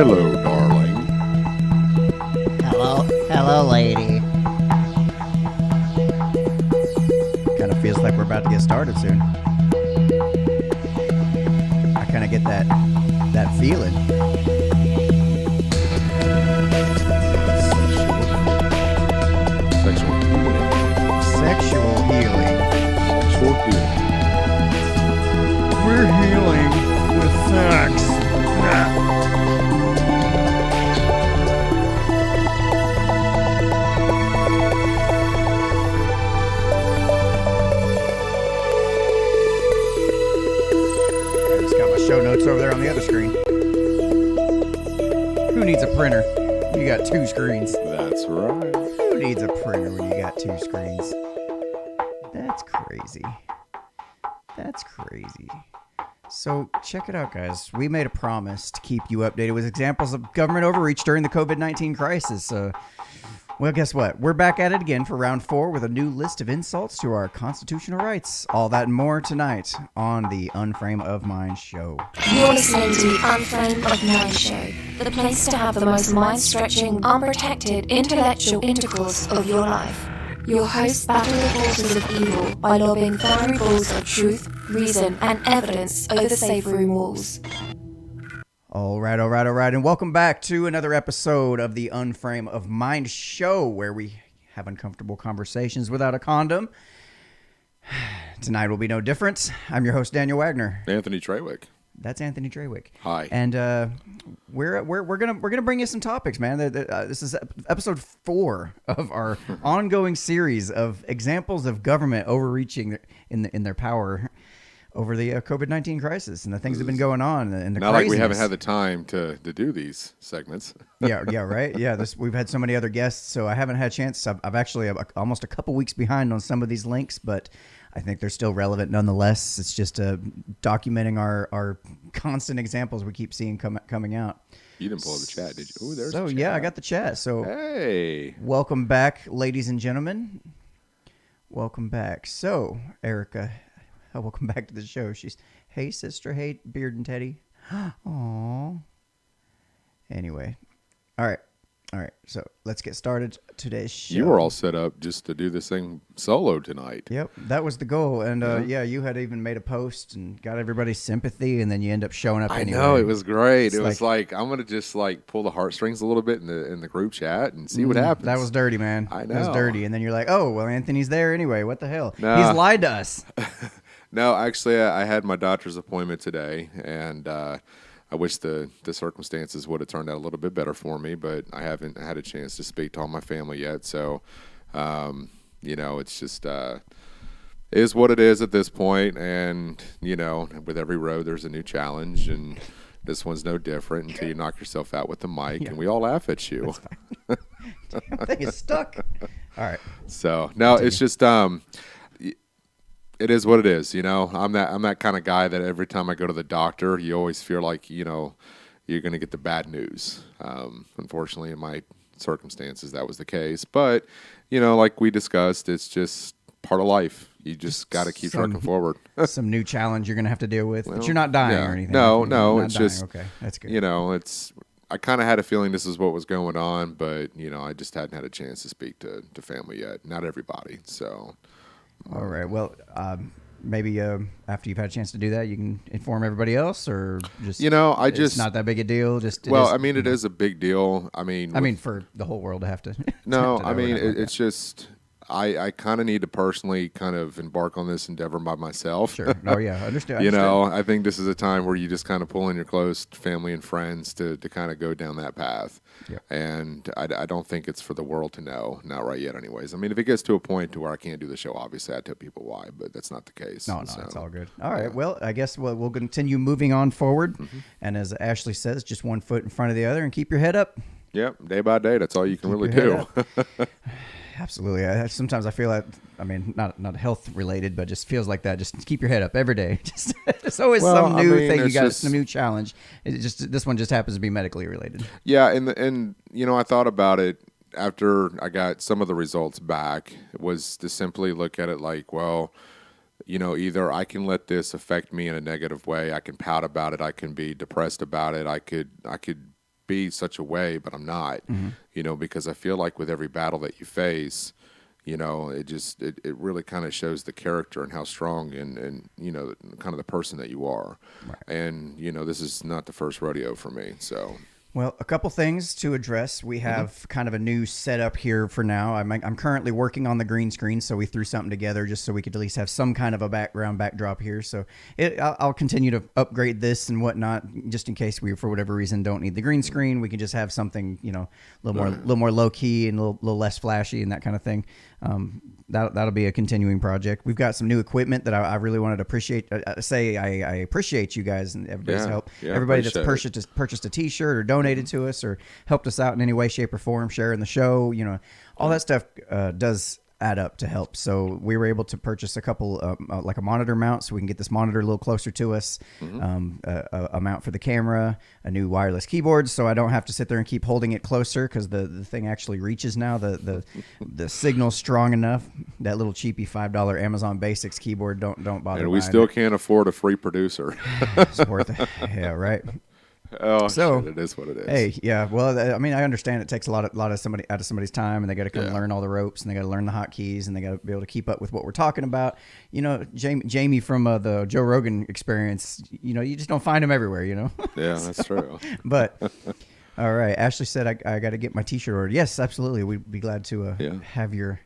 Hello, darling. Hello, lady. Kind of feels like we're about to get started soon. I kind of get that feeling. Sexual healing. Sexual healing. Sexual healing. We're healing with sex. I just got my show notes over there on the other screen. Who needs a printer? You got two screens. That's right. Who needs a printer when you got two screens? That's crazy. That's crazy. So check it out, guys. We made a promise to keep you updated with examples of government overreach during the COVID-19 crisis. Well, guess what? We're back at it again for round 4 with a new list of insults to our constitutional rights. All that and more tonight on the Unframe of Mind show. You're listening to the Unframe of Mind show, the place to have the most mind-stretching, unprotected, intellectual intercourse of your life. Your hosts battle the forces of evil by lobbing fiery balls of truth, reason, and evidence over the safe room walls. All right. And welcome back to another episode of the Unframe of Mind show, where we have uncomfortable conversations without a condom. Tonight will be no different. I'm your host, Daniel Wagner. Anthony Trawick. That's Anthony Trawick. Hi. And we're gonna bring you some topics, man. This is episode 4 of our ongoing series of examples of government overreaching in their power over the COVID-19 crisis and the things that have been going on and the Not craziness. like we haven't had the time to do these segments. yeah, right. Yeah, we've had so many other guests, so I haven't had a chance. I've actually almost a couple weeks behind on some of these links, but I think they're still relevant nonetheless. It's just documenting our constant examples we keep seeing coming out. You didn't pull up the chat, did you? Oh, there's So the chat. yeah, I got the chat. So hey, welcome back, ladies and gentlemen. Welcome back. So Erica, welcome back to the show. She's, hey sister, hey Beard and Teddy. Aw. Anyway, all right. So let's get started today's show. you were all set up just to do this thing solo tonight. Yep, that was the goal. And yeah, you had even made a post and got everybody's sympathy, and then you end up showing up anyway. I know, it was great. It's It was like I'm gonna just like pull the heartstrings a little bit in the group chat and see what happens. That was dirty, man. I That was know. dirty. And then you're like, oh, well, Anthony's there anyway. What the hell? Nah. He's lied to us. No, actually, I had my doctor's appointment today, and I wish the circumstances would have turned out a little bit better for me, but I haven't had a chance to speak to all my family yet. So, it's just is what it is at this point. And, with every road, there's a new challenge, and this one's no different until you knock yourself out with the mic, and we all laugh at you. Damn thing is stuck. All right. So, no, it's just it is what it is, I'm that kind of guy that every time I go to the doctor, you always feel like, you're going to get the bad news. Unfortunately, in my circumstances, that was the case. But, like we discussed, it's just part of life. You just got to keep trucking forward. Some new challenge you're going to have to deal with. But you're not dying or anything. No, You're not it's dying. just, okay, that's good. I kind of had a feeling this is what was going on, but, I just hadn't had a chance to speak to family yet. Not everybody, so... All right. Well, maybe after you've had a chance to do that, you can inform everybody else, or just it's not that big a deal. It is a big deal. I mean, for the whole world to have to. No, to know it's just I kind of need to personally kind of embark on this endeavor by myself. Sure. Oh yeah, I understand. I think this is a time where you just kind of pull in your close family and friends to kind of go down that path. Yep. And I don't think it's for the world to know, not right yet anyways. I mean, if it gets to a point to where I can't do the show, obviously I'd tell people why, but that's not the case. No, it's all good. All right, well, I guess we'll continue moving on forward. Mm-hmm. And as Ashley says, just one foot in front of the other and keep your head up. Yep, day by day, that's all you can really your do. Absolutely. Sometimes I feel like, not health related, but just feels like that. Just keep your head up every day. It's always some new thing. You got some new challenge. This one just happens to be medically related. Yeah, and I thought about it after I got some of the results back. Was to simply look at it like, well, either I can let this affect me in a negative way. I can pout about it. I can be depressed about it. I could be such a way, but I'm not, you know, because I feel like with every battle that you face, you know, it really kind of shows the character and how strong and you know, kind of the person that you are. Right. And, you know, this is not the first rodeo for me, so. Well, a couple things to address. We have kind of a new setup here for now. I'm currently working on the green screen, so we threw something together just so we could at least have some kind of a backdrop here. So I'll continue to upgrade this and whatnot, just in case we, for whatever reason, don't need the green screen. We can just have something, you know, a little more low key and a little less flashy and that kind of thing. That'll be a continuing project. We've got some new equipment that I really wanted to appreciate. I appreciate you guys and everybody's help. Yeah, Everybody that's purchased a T-shirt or donated to us or helped us out in any way, shape, or form, sharing the show. You know, all that stuff does add up to help. So we were able to purchase a couple, like a monitor mount, so we can get this monitor a little closer to us. A mount for the camera, a new wireless keyboard, so I don't have to sit there and keep holding it closer because the thing actually reaches now. The signal's strong enough. That little cheapy $5 Amazon Basics keyboard don't bother. And we still can't afford a free producer. It's worth it. Yeah, right. Oh, so shit, it is what it is. Hey, yeah. Well, I mean, I understand it takes a lot of somebody out of somebody's time, and they got to come learn all the ropes, and they got to learn the hotkeys, and they got to be able to keep up with what we're talking about. You know, Jamie from the Joe Rogan Experience. You know, you just don't find him everywhere. You know. Yeah, that's true. But all right, Ashley said I got to get my T-shirt ordered. Yes, absolutely. We'd be glad to have your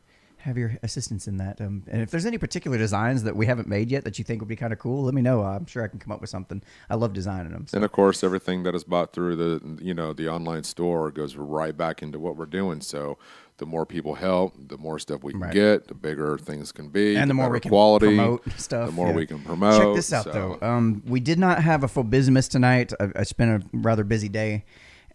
assistance in that. And if there's any particular designs that we haven't made yet that you think would be kind of cool, let me know. I'm sure I can come up with something. I love designing them. So. And of course, everything that is bought through the online store goes right back into what we're doing. So the more people help, the more stuff we can get, the bigger things can be, and the more we can quality, promote stuff. The more we can promote. Check this out, though. We did not have a phobismus tonight. It's been a rather busy day.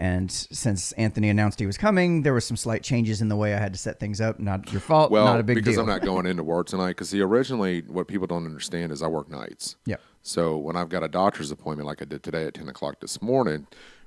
And since Anthony announced he was coming, there were some slight changes in the way I had to set things up. Not your fault. Well, not a big deal. because I'm not going into work tonight. Because originally, what people don't understand is I work nights. Yeah. So when I've got a doctor's appointment like I did today at 10 o'clock this morning,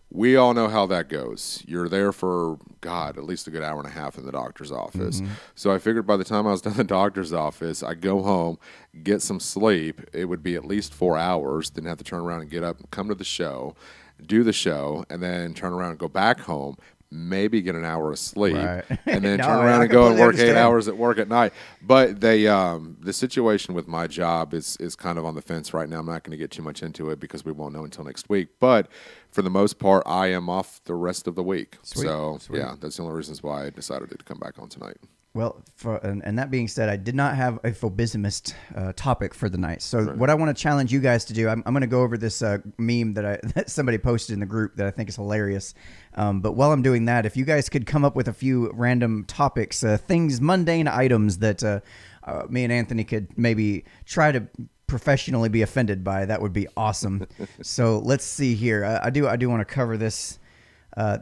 we all know how that goes. You're there for, at least a good hour and a half in the doctor's office. So I figured by the time I was done in the doctor's office, I'd go home, get some sleep. It would be at least 4 hours. Then have to turn around and get up and come to the show, do the show, and then turn around and go back home, maybe get an hour of sleep, and then turn around and go and work 8 hours at work at night. But the situation with my job is kind of on the fence right now. I'm not going to get too much into it because we won't know until next week. But for the most part, I am off the rest of the week. Sweet. So, yeah, that's the only reasons why I decided to come back on tonight. Well, and that being said, I did not have a phobismist topic for the night. So what I want to challenge you guys to do, I'm going to go over this meme that somebody posted in the group that I think is hilarious. But while I'm doing that, if you guys could come up with a few random topics, mundane items that me and Anthony could maybe try to professionally be offended by, that would be awesome. So let's see here. I do want to cover this.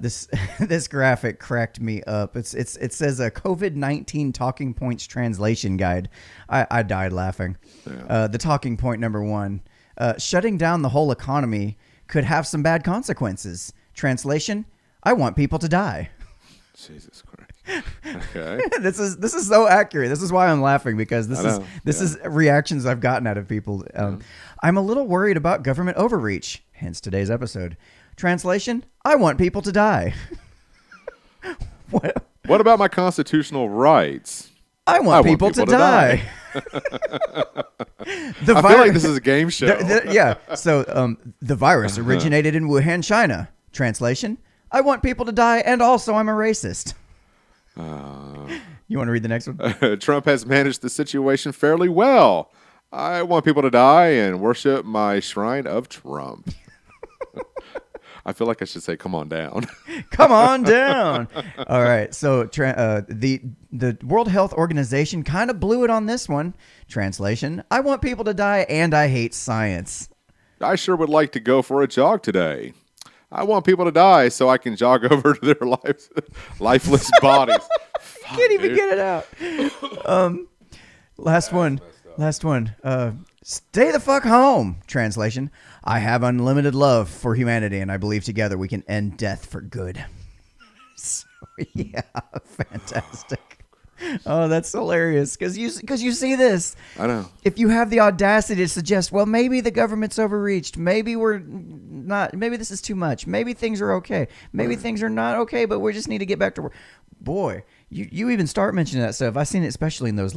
This graphic cracked me up. It says a COVID-19 talking points translation guide. I died laughing. Yeah. The talking point number 1, shutting down the whole economy could have some bad consequences. Translation: I want people to die. Jesus Christ. Okay. This is so accurate. This is why I'm laughing, because this is reactions I've gotten out of people. I'm a little worried about government overreach. Hence today's episode. Translation: I want people to die. What about my constitutional rights? I want people to die. I feel like this is a game show. Yeah. So the virus originated in Wuhan, China. Translation: I want people to die, and also I'm a racist. You want to read the next one? Trump has managed the situation fairly well. I want people to die and worship my shrine of Trump. I feel like I should say, come on down. Come on down. All right. So the World Health Organization kind of blew it on this one. Translation: I want people to die and I hate science. I sure would like to go for a jog today. I want people to die so I can jog over to their lifeless bodies. Can't even get it out. Last one. Stay the fuck home. Translation: I have unlimited love for humanity, and I believe together we can end death for good. So, yeah, fantastic. Oh, that's hilarious. Because you see this. I know. If you have the audacity to suggest, well, maybe the government's overreached. Maybe we're not. Maybe this is too much. Maybe things are okay. Maybe things are not okay, but we just need to get back to work. Boy, you even start mentioning that stuff. I've seen it especially in those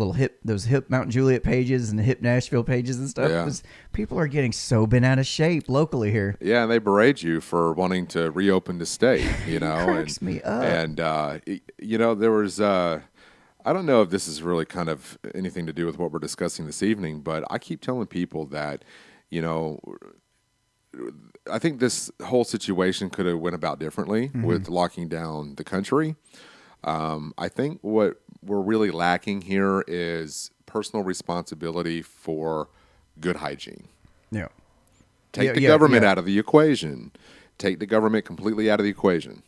hip Mount Juliet pages and the hip Nashville pages and stuff. Yeah. People are getting so bent out of shape locally here. Yeah, and they berate you for wanting to reopen the state, Cracks me up. And, there was, I don't know if this is really kind of anything to do with what we're discussing this evening, but I keep telling people that, I think this whole situation could have went about differently with locking down the country. I think what we're really lacking here is personal responsibility for good hygiene. Yeah. Take the government out of the equation. Take the government completely out of the equation.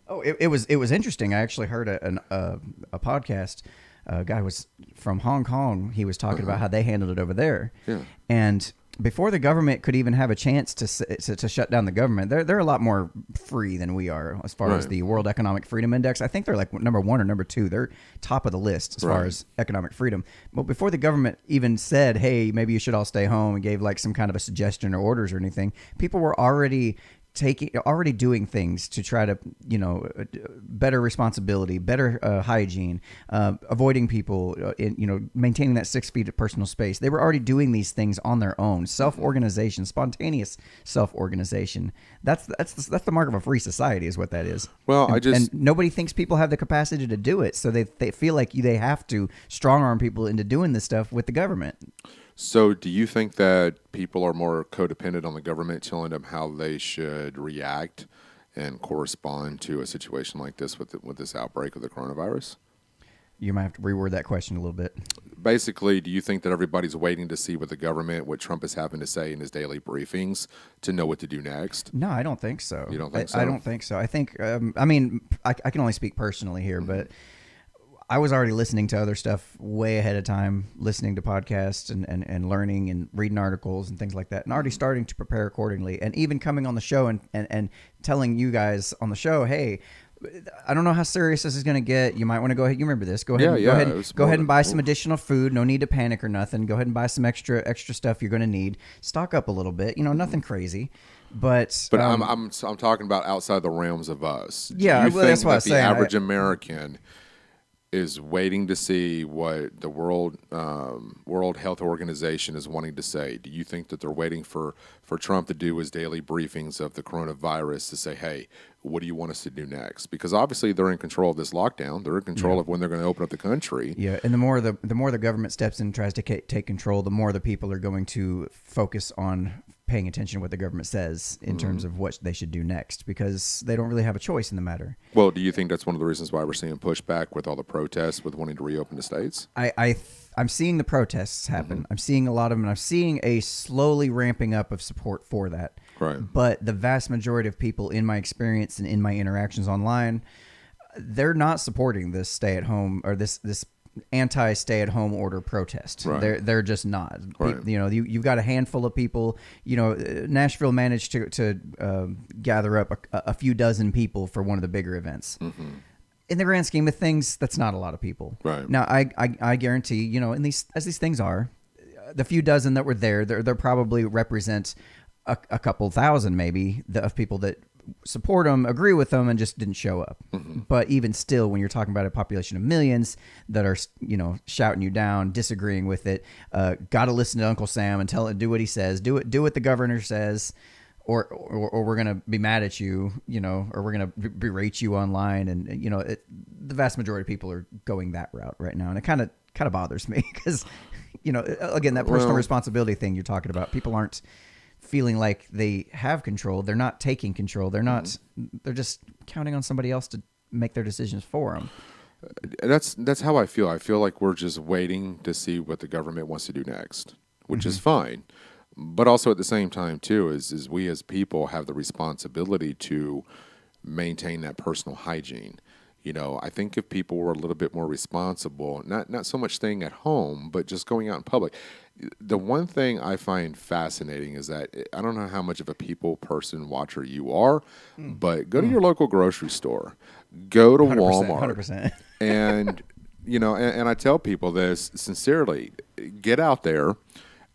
Oh, it was interesting. I actually heard a podcast. A guy was from Hong Kong. He was talking about how they handled it over there. Yeah. And before the government could even have a chance to shut down the government, they're a lot more free than we are as far as the World Economic Freedom Index. I think they're like number 1 or number 2. They're top of the list as far as economic freedom. But before the government even said, hey, maybe you should all stay home, and gave like some kind of a suggestion or orders or anything, people were already doing things to try to, better responsibility, better hygiene, avoiding people, maintaining that 6 feet of personal space. They were already doing these things on their own. Self-organization, spontaneous self-organization. That's the mark of a free society, is what that is. Well, and nobody thinks people have the capacity to do it, so they feel like they have to strong arm people into doing this stuff with the government. So do you think that people are more codependent on the government telling them how they should react and correspond to a situation like this with this outbreak of the coronavirus? You might have to reword that question a little bit. Basically, do you think that everybody's waiting to see what Trump is having to say in his daily briefings to know what to do next? No, I don't think so. You don't think so? I don't think so. I think, I can only speak personally here, but I was already listening to other stuff way ahead of time, listening to podcasts and learning and reading articles and things like that, and already starting to prepare accordingly. And even coming on the show and telling you guys on the show, hey, I don't know how serious this is going to get. You might want to go ahead. You remember this. Go ahead and buy some additional food. No need to panic or nothing. Go ahead and buy some extra stuff you're going to need. Stock up a little bit. Nothing crazy. But I'm talking about outside the realms of us. Yeah, Do you think that's what I was saying. The average American is waiting to see what the World Health Organization is wanting to say? Do you think that they're waiting for Trump to do his daily briefings of the coronavirus to say, hey, what do you want us to do next? Because obviously they're in control of this lockdown. They're in control of when they're going to open up the country. Yeah, and the more the government steps in and tries to take control, the more the people are going to focus on paying attention to what the government says in terms of what they should do next, because they don't really have a choice in the matter. Well, do you think that's one of the reasons why we're seeing pushback with all the protests with wanting to reopen the states? I'm seeing the protests happen. I'm seeing a lot of them, and I'm seeing a slowly ramping up of support for that. Right. But the vast majority of people, in my experience and in my interactions online, they're not supporting this stay-at-home or this anti-stay-at-home order protest. Right. They're just not. Right. You've got a handful of people. Nashville managed to gather up a few dozen people for one of the bigger events. Mm-hmm. In the grand scheme of things, that's not a lot of people. Right. Now, I guarantee, as these things are, the few dozen that were there, they're probably represent a couple thousand maybe of people that support them, agree with them, and just didn't show up. Mm-hmm. But even still, when you're talking about a population of millions that are, shouting you down, disagreeing with it, got to listen to Uncle Sam and do what he says, do what the governor says, or we're going to be mad at you, or we're going to berate you online. And, the vast majority of people are going that route right now. And it kind of bothers me because, again, that personal responsibility thing you're talking about, people aren't feeling like they have control. They're not taking control. They're not, they're just counting on somebody else to make their decisions for them. That's how I feel. I feel like we're just waiting to see what the government wants to do next, which is fine. But also at the same time too, is we as people have the responsibility to maintain that personal hygiene. I think if people were a little bit more responsible, not so much staying at home, but just going out in public. The one thing I find fascinating is that I don't know how much of a people person watcher you are, but go to your local grocery store, go to 100%, Walmart, 100%. and and I tell people this sincerely, get out there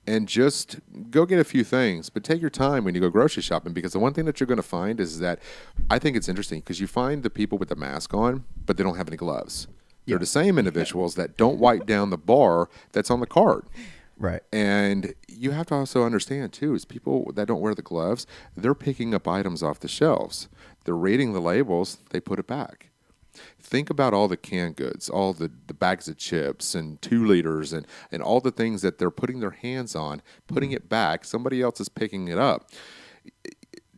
and just go get a few things, but take your time when you go grocery shopping, because the one thing that you're going to find is that I think it's interesting because you find the people with the mask on, but they don't have any gloves. They're the same individuals that don't wipe down the bar that's on the cart. Right. And you have to also understand, too, is people that don't wear the gloves, they're picking up items off the shelves. They're reading the labels, they put it back. Think about all the canned goods, all the bags of chips and 2 liters and all the things that they're putting their hands on, putting it back. Somebody else is picking it up.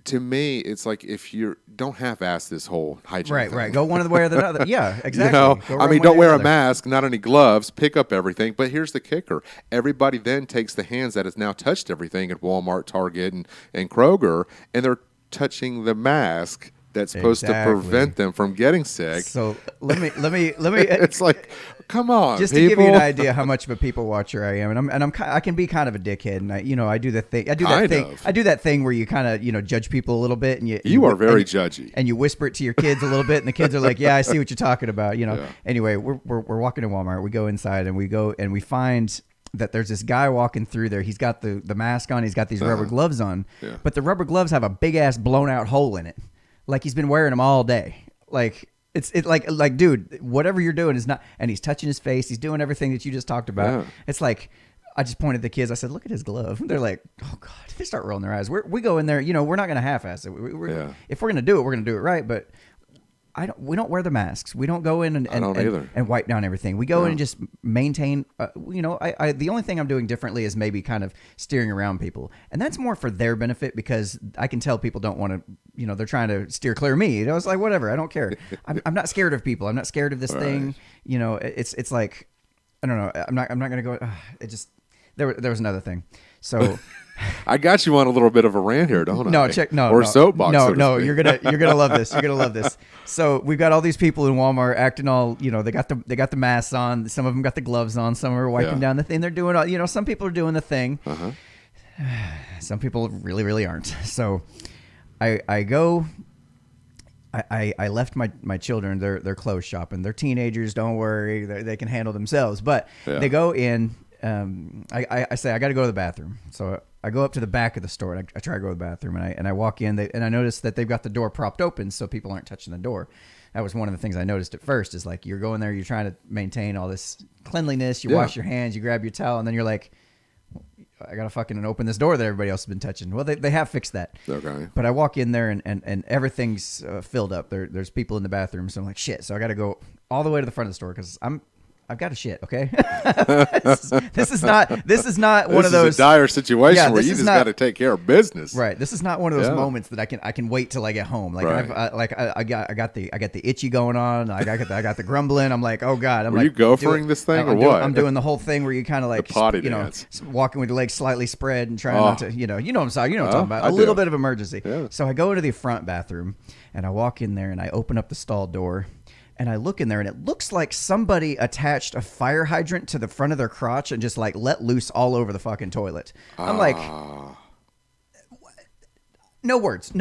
To me, it's like if you don't half-ass this whole hygiene thing. Right. Go one way or the other. Yeah, exactly. Don't wear a mask, not any gloves, pick up everything. But here's the kicker. Everybody then takes the hands that has now touched everything at Walmart, Target, and Kroger, and they're touching the mask that's supposed to prevent them from getting sick. So let me. It's like, come on, just people. To give you an idea how much of a people watcher I am, and I can be kind of a dickhead, and I do the thing. I do that thing where you kind of judge people a little bit, and you are very judgy, and you whisper it to your kids a little bit, and the kids are like, "Yeah, I see what you're talking about." Yeah. Anyway, we're walking to Walmart. We go inside, and we find that there's this guy walking through there. He's got the mask on. He's got these rubber gloves on, but the rubber gloves have a big ass blown out hole in it. Like he's been wearing them all day. Like it's like dude, whatever you're doing is not. And he's touching his face. He's doing everything that you just talked about. Yeah. It's like I just pointed at the kids. I said, "Look at his glove." They're like, "Oh God!" They start rolling their eyes. We go in there. We're not going to half-ass it. If we're going to do it, we're going to do it right. But we don't wear the masks. We don't go in and wipe down everything. We go in and just maintain. The only thing I'm doing differently is maybe kind of steering around people, and that's more for their benefit because I can tell people don't want to. They're trying to steer clear of me. It's like whatever. I don't care. I'm not scared of people. I'm not scared of this thing. It's like I don't know. I'm not going to go. It just there was another thing. So. I got you on a little bit of a rant here, don't I? Or soapbox. No. You're gonna love this. You're gonna love this. So we've got all these people in Walmart acting all. They got the masks on. Some of them got the gloves on. Some are wiping down the thing. They're doing all. Some people are doing the thing. Uh-huh. Some people really, really aren't. So I go. I left my children. They're clothes shopping. They're teenagers. Don't worry. They can handle themselves. But they go in. I say I got to go to the bathroom. So I go up to the back of the store and I try to go to the bathroom and I walk in and I notice that they've got the door propped open so people aren't touching the door. That was one of the things I noticed at first is like you're going there, you're trying to maintain all this cleanliness, you wash your hands, you grab your towel, and then you're like, I gotta fucking open this door that everybody else has been touching. Well, they have fixed that. Okay. But I walk in there and everything's filled up. There's people in the bathroom, so I'm like, shit. So I got to go all the way to the front of the store because I've got a shit, okay? This is not one of those. This is a dire situation where you just got to take care of business. Right. This is not one of those moments that I can wait till I get home. Like I got the itchy going on. I got the grumbling. I'm like, oh God. Were you gophering this thing or what? I'm doing the whole thing where you kind of like the potty dance. Walking with your legs slightly spread and trying not to, you know what I'm talking about. A little bit of emergency. Yeah. So I go into the front bathroom and I walk in there and I open up the stall door. And I look in there, and it looks like somebody attached a fire hydrant to the front of their crotch and just like let loose all over the fucking toilet. I'm like, no words.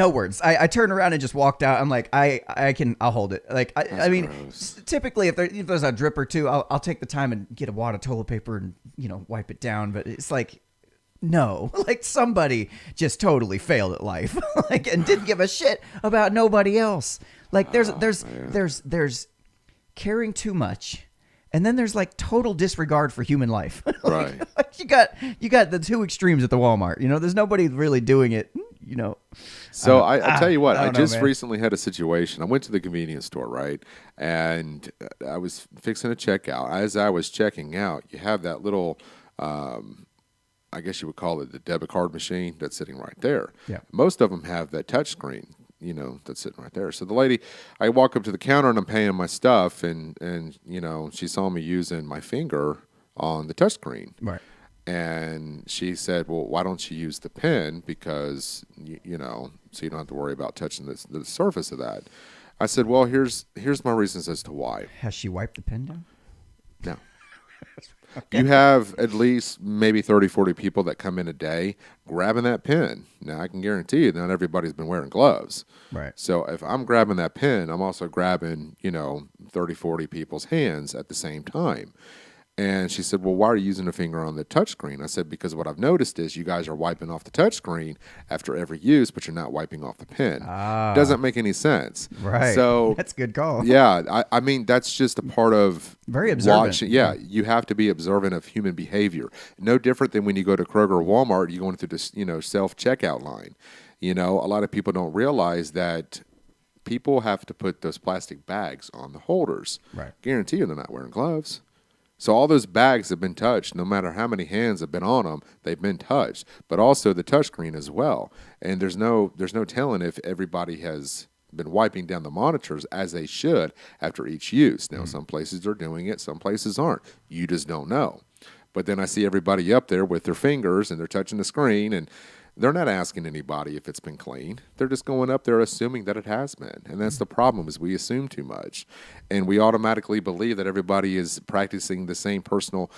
I turned around and just walked out. I'm like, I'll hold it. Like, I mean, typically if there's a drip or two, I'll take the time and get a wad of toilet paper and wipe it down. But it's like, no, like somebody just totally failed at life, and didn't give a shit about nobody else. Like there's caring too much, and then there's like total disregard for human life. Right. You got the two extremes at the Walmart. There's nobody really doing it. So I tell you what, I just recently had a situation. I went to the convenience store, right, and I was fixing to check out. As I was checking out, you have that little. I guess you would call it the debit card machine that's sitting right there. Yeah. Most of them have that touch screen. That's sitting right there. So the lady, I walk up to the counter and I'm paying my stuff, and she saw me using my finger on the touchscreen. Right. And she said, well, why don't you use the pen? Because, so you don't have to worry about touching the surface of that. I said, well, here's my reasons as to why. Has she wiped the pen down? No. Okay. You have at least maybe 30, 40 people that come in a day grabbing that pen. Now, I can guarantee you not everybody's been wearing gloves. Right. So if I'm grabbing that pen, I'm also grabbing, 30, 40 people's hands at the same time. And she said, well, why are you using a finger on the touchscreen? I said, because what I've noticed is you guys are wiping off the touchscreen after every use, but you're not wiping off the pen. Doesn't make any sense. Right. So that's a good call. Yeah. I mean, that's just a part of very observant. Watching. Yeah. You have to be observant of human behavior. No different than when you go to Kroger or Walmart, you're going through this, self-checkout line. A lot of people don't realize that people have to put those plastic bags on the holders. Right. Guarantee you they're not wearing gloves. So all those bags have been touched, no matter how many hands have been on them, they've been touched. But also the touchscreen as well. And there's no telling if everybody has been wiping down the monitors as they should after each use. Now, some places are doing it, some places aren't. You just don't know. But then I see everybody up there with their fingers and they're touching the screen, and they're not asking anybody if it's been cleaned. They're just going up there assuming that it has been. And that's the problem, is we assume too much. And we automatically believe that everybody is practicing the same personal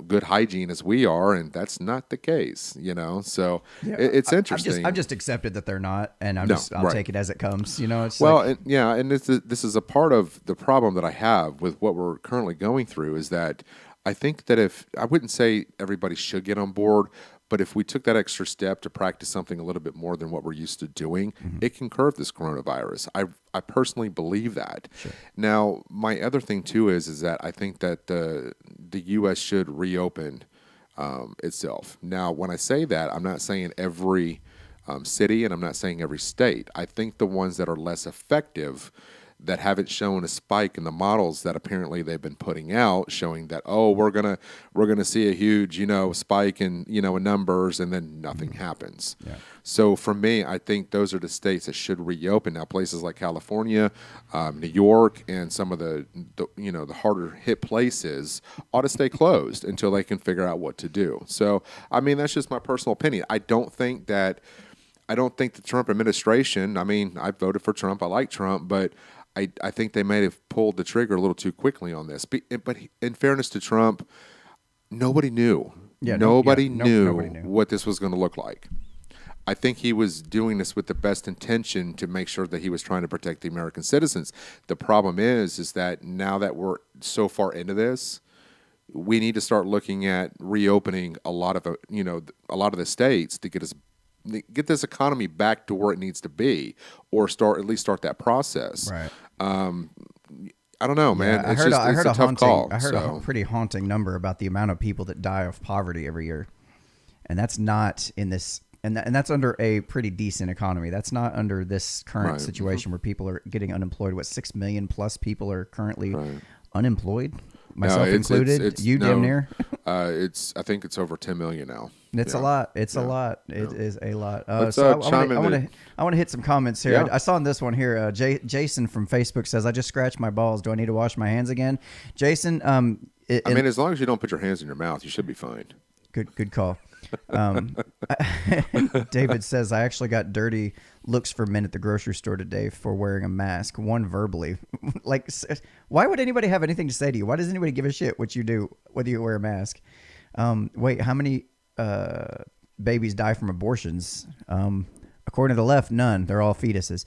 good hygiene as we are, and that's not the case, So it's interesting. I've just accepted that they're not, and I'll take it as it comes, It's and this is a part of the problem that I have with what we're currently going through, is that I think that I wouldn't say everybody should get on board, but if we took that extra step to practice something a little bit more than what we're used to doing, it can curb this coronavirus. I personally believe that. Sure. Now, my other thing too is that I think that the U.S. should reopen itself. Now, when I say that, I'm not saying every city, and I'm not saying every state. I think the ones that are less effective, that haven't shown a spike in the models that apparently they've been putting out, showing that, we're gonna see a huge spike in in numbers, and then nothing happens. Yeah. So for me, I think those are the states that should reopen. Now, places like California, New York, and some of the harder hit places ought to stay closed until they can figure out what to do. So I mean, that's just my personal opinion. I don't think the Trump administration, I mean, I voted for Trump, I like Trump, but I think they may have pulled the trigger a little too quickly on this. But in fairness to Trump, nobody knew. Nobody knew what this was going to look like. I think he was doing this with the best intention to make sure that he was trying to protect the American citizens. The problem is that now that we're so far into this, we need to start looking at reopening a lot of the states to get this economy back to where it needs to be, or at least start that process. Right. I don't know, man. I heard a pretty haunting number about the amount of people that die of poverty every year, and that's not in this, and that's under a pretty decent economy. That's not under this current situation where people are getting unemployed. 6 million plus people are currently unemployed, myself included. Damn near. I think it's over 10 million now. It's a lot. It's a lot. It is a lot. I want to hit some comments here. Yeah. I saw in this one here. Jason from Facebook says, "I just scratched my balls. Do I need to wash my hands again?" Jason, I mean, as long as you don't put your hands in your mouth, you should be fine. Good call. David says, "I actually got dirty looks for men at the grocery store today for wearing a mask. One verbally, like, why would anybody have anything to say to you? Why does anybody give a shit what you do, whether you wear a mask?" Wait, how many babies die from abortions? According to the left, none. They're all fetuses.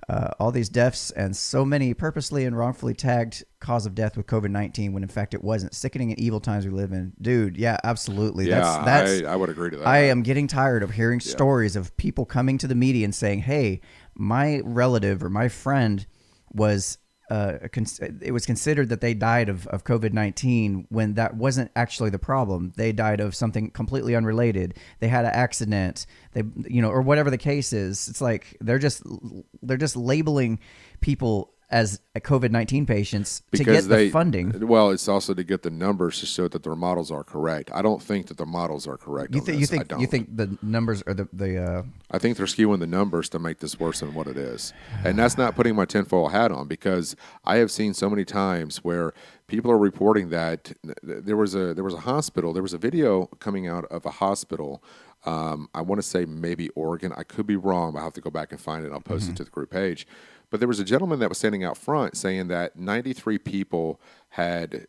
All these deaths and so many purposely and wrongfully tagged cause of death with COVID-19 when in fact it wasn't. Sickening and evil times we live in. Dude, yeah, absolutely. Yeah, I would agree to that. I am getting tired of hearing stories of people coming to the media and saying, hey, my relative or my friend was it was considered that they died of COVID-19 when that wasn't actually the problem. They died of something completely unrelated. They had an accident, or whatever the case is. It's like they're just labeling people as COVID-19 patients because to get the funding. Well, it's also to get the numbers to show that their models are correct. I don't think that the models are correct. You think the numbers are the I think they're skewing the numbers to make this worse than what it is. And that's not putting my tinfoil hat on, because I have seen so many times where people are reporting that there was a hospital. There was a video coming out of a hospital. I want to say maybe Oregon. I could be wrong, but I'll have to go back and find it. I'll post it to the group page. But there was a gentleman that was standing out front saying that 93 people had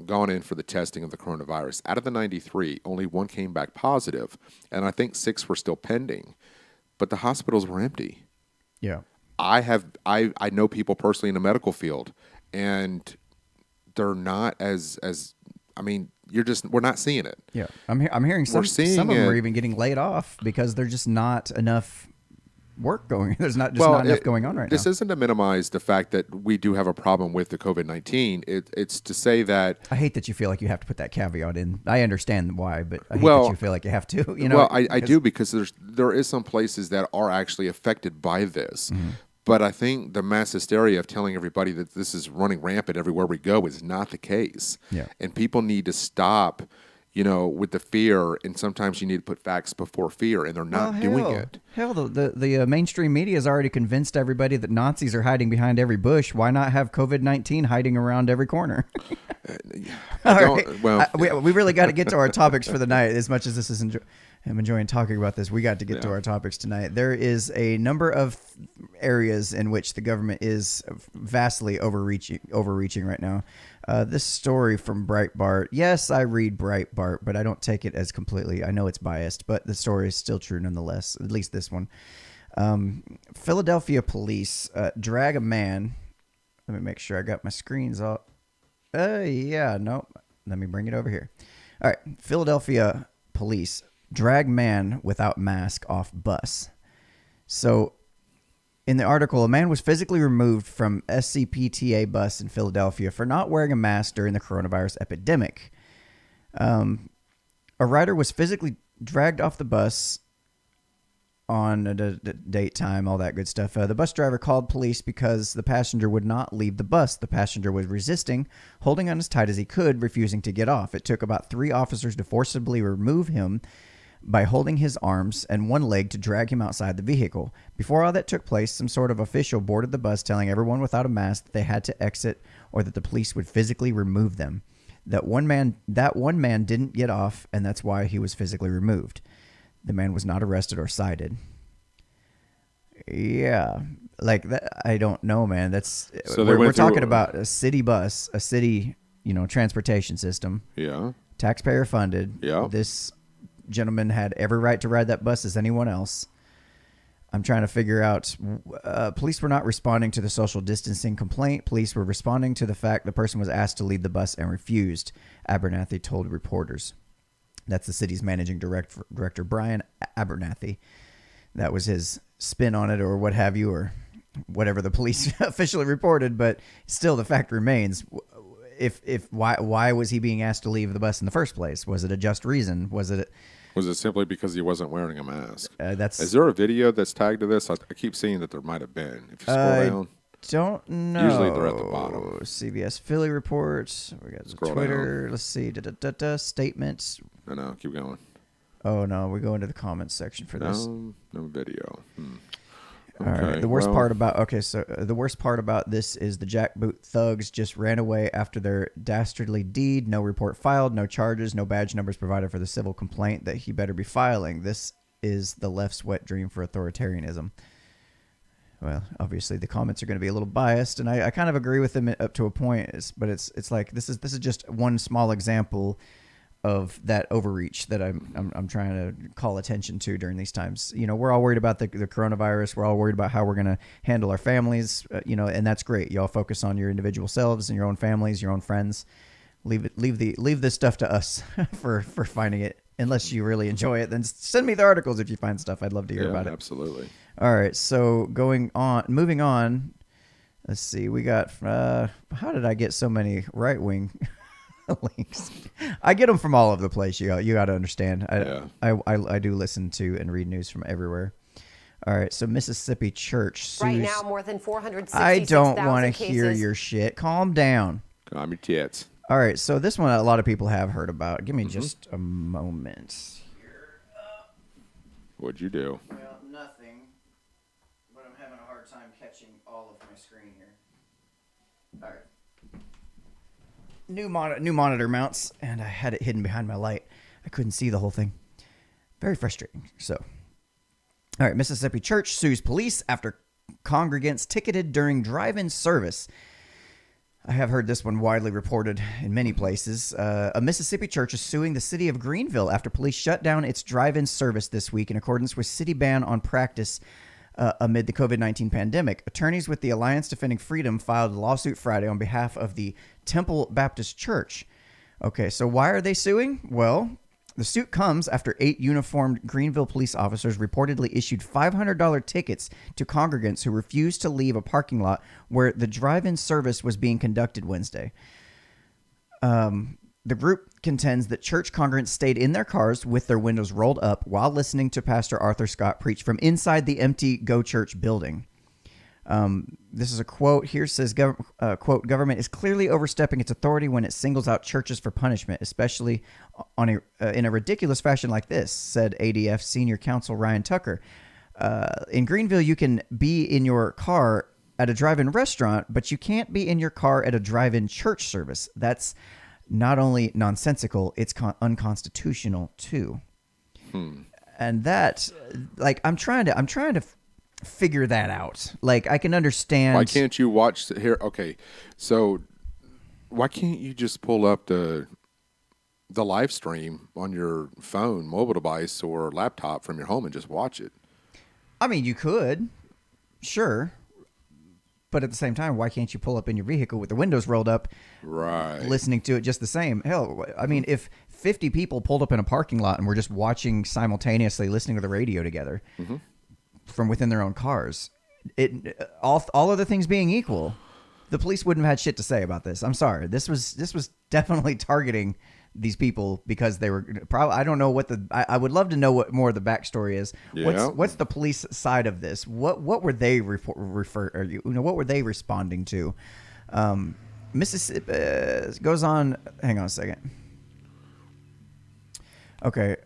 gone in for the testing of the coronavirus. Out of the 93, only one came back positive, and I think 6 were still pending. But the hospitals were empty. Yeah. I know people personally in the medical field, and they're not as I mean, we're not seeing it. Yeah, I'm hearing some of them are even getting laid off because there's just not enough work going. There's not enough going on right now. This isn't to minimize the fact that we do have a problem with the COVID-19. It's to say that I hate that you feel like you have to put that caveat in. I understand why, but I hate that you feel like you have to. You know, well, I do because there is some places that are actually affected by this. Mm-hmm. But I think the mass hysteria of telling everybody that this is running rampant everywhere we go is not the case. Yeah. And people need to stop, with the fear. And sometimes you need to put facts before fear, and they're not doing it. Hell, the mainstream media has already convinced everybody that Nazis are hiding behind every bush. Why not have COVID-19 hiding around every corner? All right. Well, we really got to get to our topics for the night. As much as this is I'm enjoying talking about this, we got to get to our topics tonight. There is a number of areas in which the government is vastly overreaching right now. This story from Breitbart. Yes, I read Breitbart, but I don't take it as completely. I know it's biased, but the story is still true nonetheless, at least this one. Philadelphia police drag a man. Let me make sure I got my screens up. Yeah, no. Let me bring it over here. All right. Philadelphia police drag man without mask off bus. So in the article, a man was physically removed from SCPTA bus in Philadelphia for not wearing a mask during the coronavirus epidemic. A rider was physically dragged off the bus on the date, time, all that good stuff. The bus driver called police because the passenger would not leave the bus. The passenger was resisting, holding on as tight as he could, refusing to get off. It took about 3 officers to forcibly remove him by holding his arms and one leg to drag him outside the vehicle. Before all that took place, some sort of official boarded the bus telling everyone without a mask that they had to exit or that the police would physically remove them. That one man didn't get off, and that's why he was physically removed. The man was not arrested or cited. Yeah, like that. I don't know, man. That's so we're talking about a city bus, a city, transportation system. Yeah, taxpayer funded. Yeah, this gentleman had every right to ride that bus as anyone else. I'm trying to figure out. Police were not responding to the social distancing complaint. Police were responding to the fact the person was asked to leave the bus and refused, Abernathy told reporters. That's the city's managing director, Brian Abernathy. That was his spin on it, or what have you, or whatever the police officially reported. But still, the fact remains: why was he being asked to leave the bus in the first place? Was it a just reason? Was it simply because he wasn't wearing a mask? Is there a video that's tagged to this? I keep seeing that there might have been. If you scroll down. Don't know. Usually they're at the bottom. CBS Philly reports. We got Twitter. Down. Let's see. Statements. No, keep going. Oh no, we go into the comments section for this. No video. Okay, all right. The worst part about this is the jackboot thugs just ran away after their dastardly deed. No report filed, no charges, no badge numbers provided for the civil complaint that he better be filing. This is the left's wet dream for authoritarianism. Well, obviously the comments are going to be a little biased, and I kind of agree with them up to a point. But it's like this is just one small example of that overreach that I'm trying to call attention to during these times. We're all worried about the coronavirus. We're all worried about how we're going to handle our families. And that's great. Y'all focus on your individual selves and your own families, your own friends. Leave this stuff to us for finding it. Unless you really enjoy it, then send me the articles if you find stuff. I'd love to hear about it. Absolutely. All right, so moving on. Let's see. We got. How did I get so many right-wing links? I get them from all over the place. You got to understand. I do listen to and read news from everywhere. All right, so Mississippi church sues. Right now, more than 466,000 I don't want to cases. hear your shit. Calm down. Calm your tits. All right, so this one a lot of people have heard about. Give me just a moment here. What'd you do? Well, nothing, but I'm having a hard time catching all of my screen here. All right. New monitor mounts, and I had it hidden behind my light. I couldn't see the whole thing. Very frustrating. So, all right, Mississippi church sues police after congregants ticketed during drive-in service. I have heard this one widely reported in many places. A Mississippi church is suing the city of Greenville after police shut down its drive-in service this week in accordance with city ban on practice amid the COVID-19 pandemic. Attorneys with the Alliance Defending Freedom filed a lawsuit Friday on behalf of the Temple Baptist Church. Okay, so why are they suing? Well, the suit comes after 8 uniformed Greenville police officers reportedly issued $500 tickets to congregants who refused to leave a parking lot where the drive-in service was being conducted Wednesday. The group contends that church congregants stayed in their cars with their windows rolled up while listening to Pastor Arthur Scott preach from inside the empty Go Church building. This is a quote here. Says, quote, government is clearly overstepping its authority when it singles out churches for punishment, especially in a ridiculous fashion like this, said ADF senior counsel Ryan Tucker. In Greenville, you can be in your car at a drive-in restaurant, but you can't be in your car at a drive-in church service. That's not only nonsensical, it's unconstitutional too. And that, like, I'm trying to figure that out. Like, I can understand. Why can't you watch here? Okay, so why can't you just pull up the live stream on your phone, mobile device, or laptop from your home and just watch it? I mean, you could, sure. But at the same time, why can't you pull up in your vehicle with the windows rolled up, right, listening to it just the same? Hell, I mean, if 50 people pulled up in a parking lot and were just watching simultaneously, listening to the radio together from within their own cars, all other things being equal, the police wouldn't have had shit to say about this. I'm sorry. This was definitely targeting these people because they were probably, I don't know what I would love to know what more of the backstory is. Yeah. What's the police side of this? What were they what were they responding to? Mississippi goes on. Hang on a second. Okay.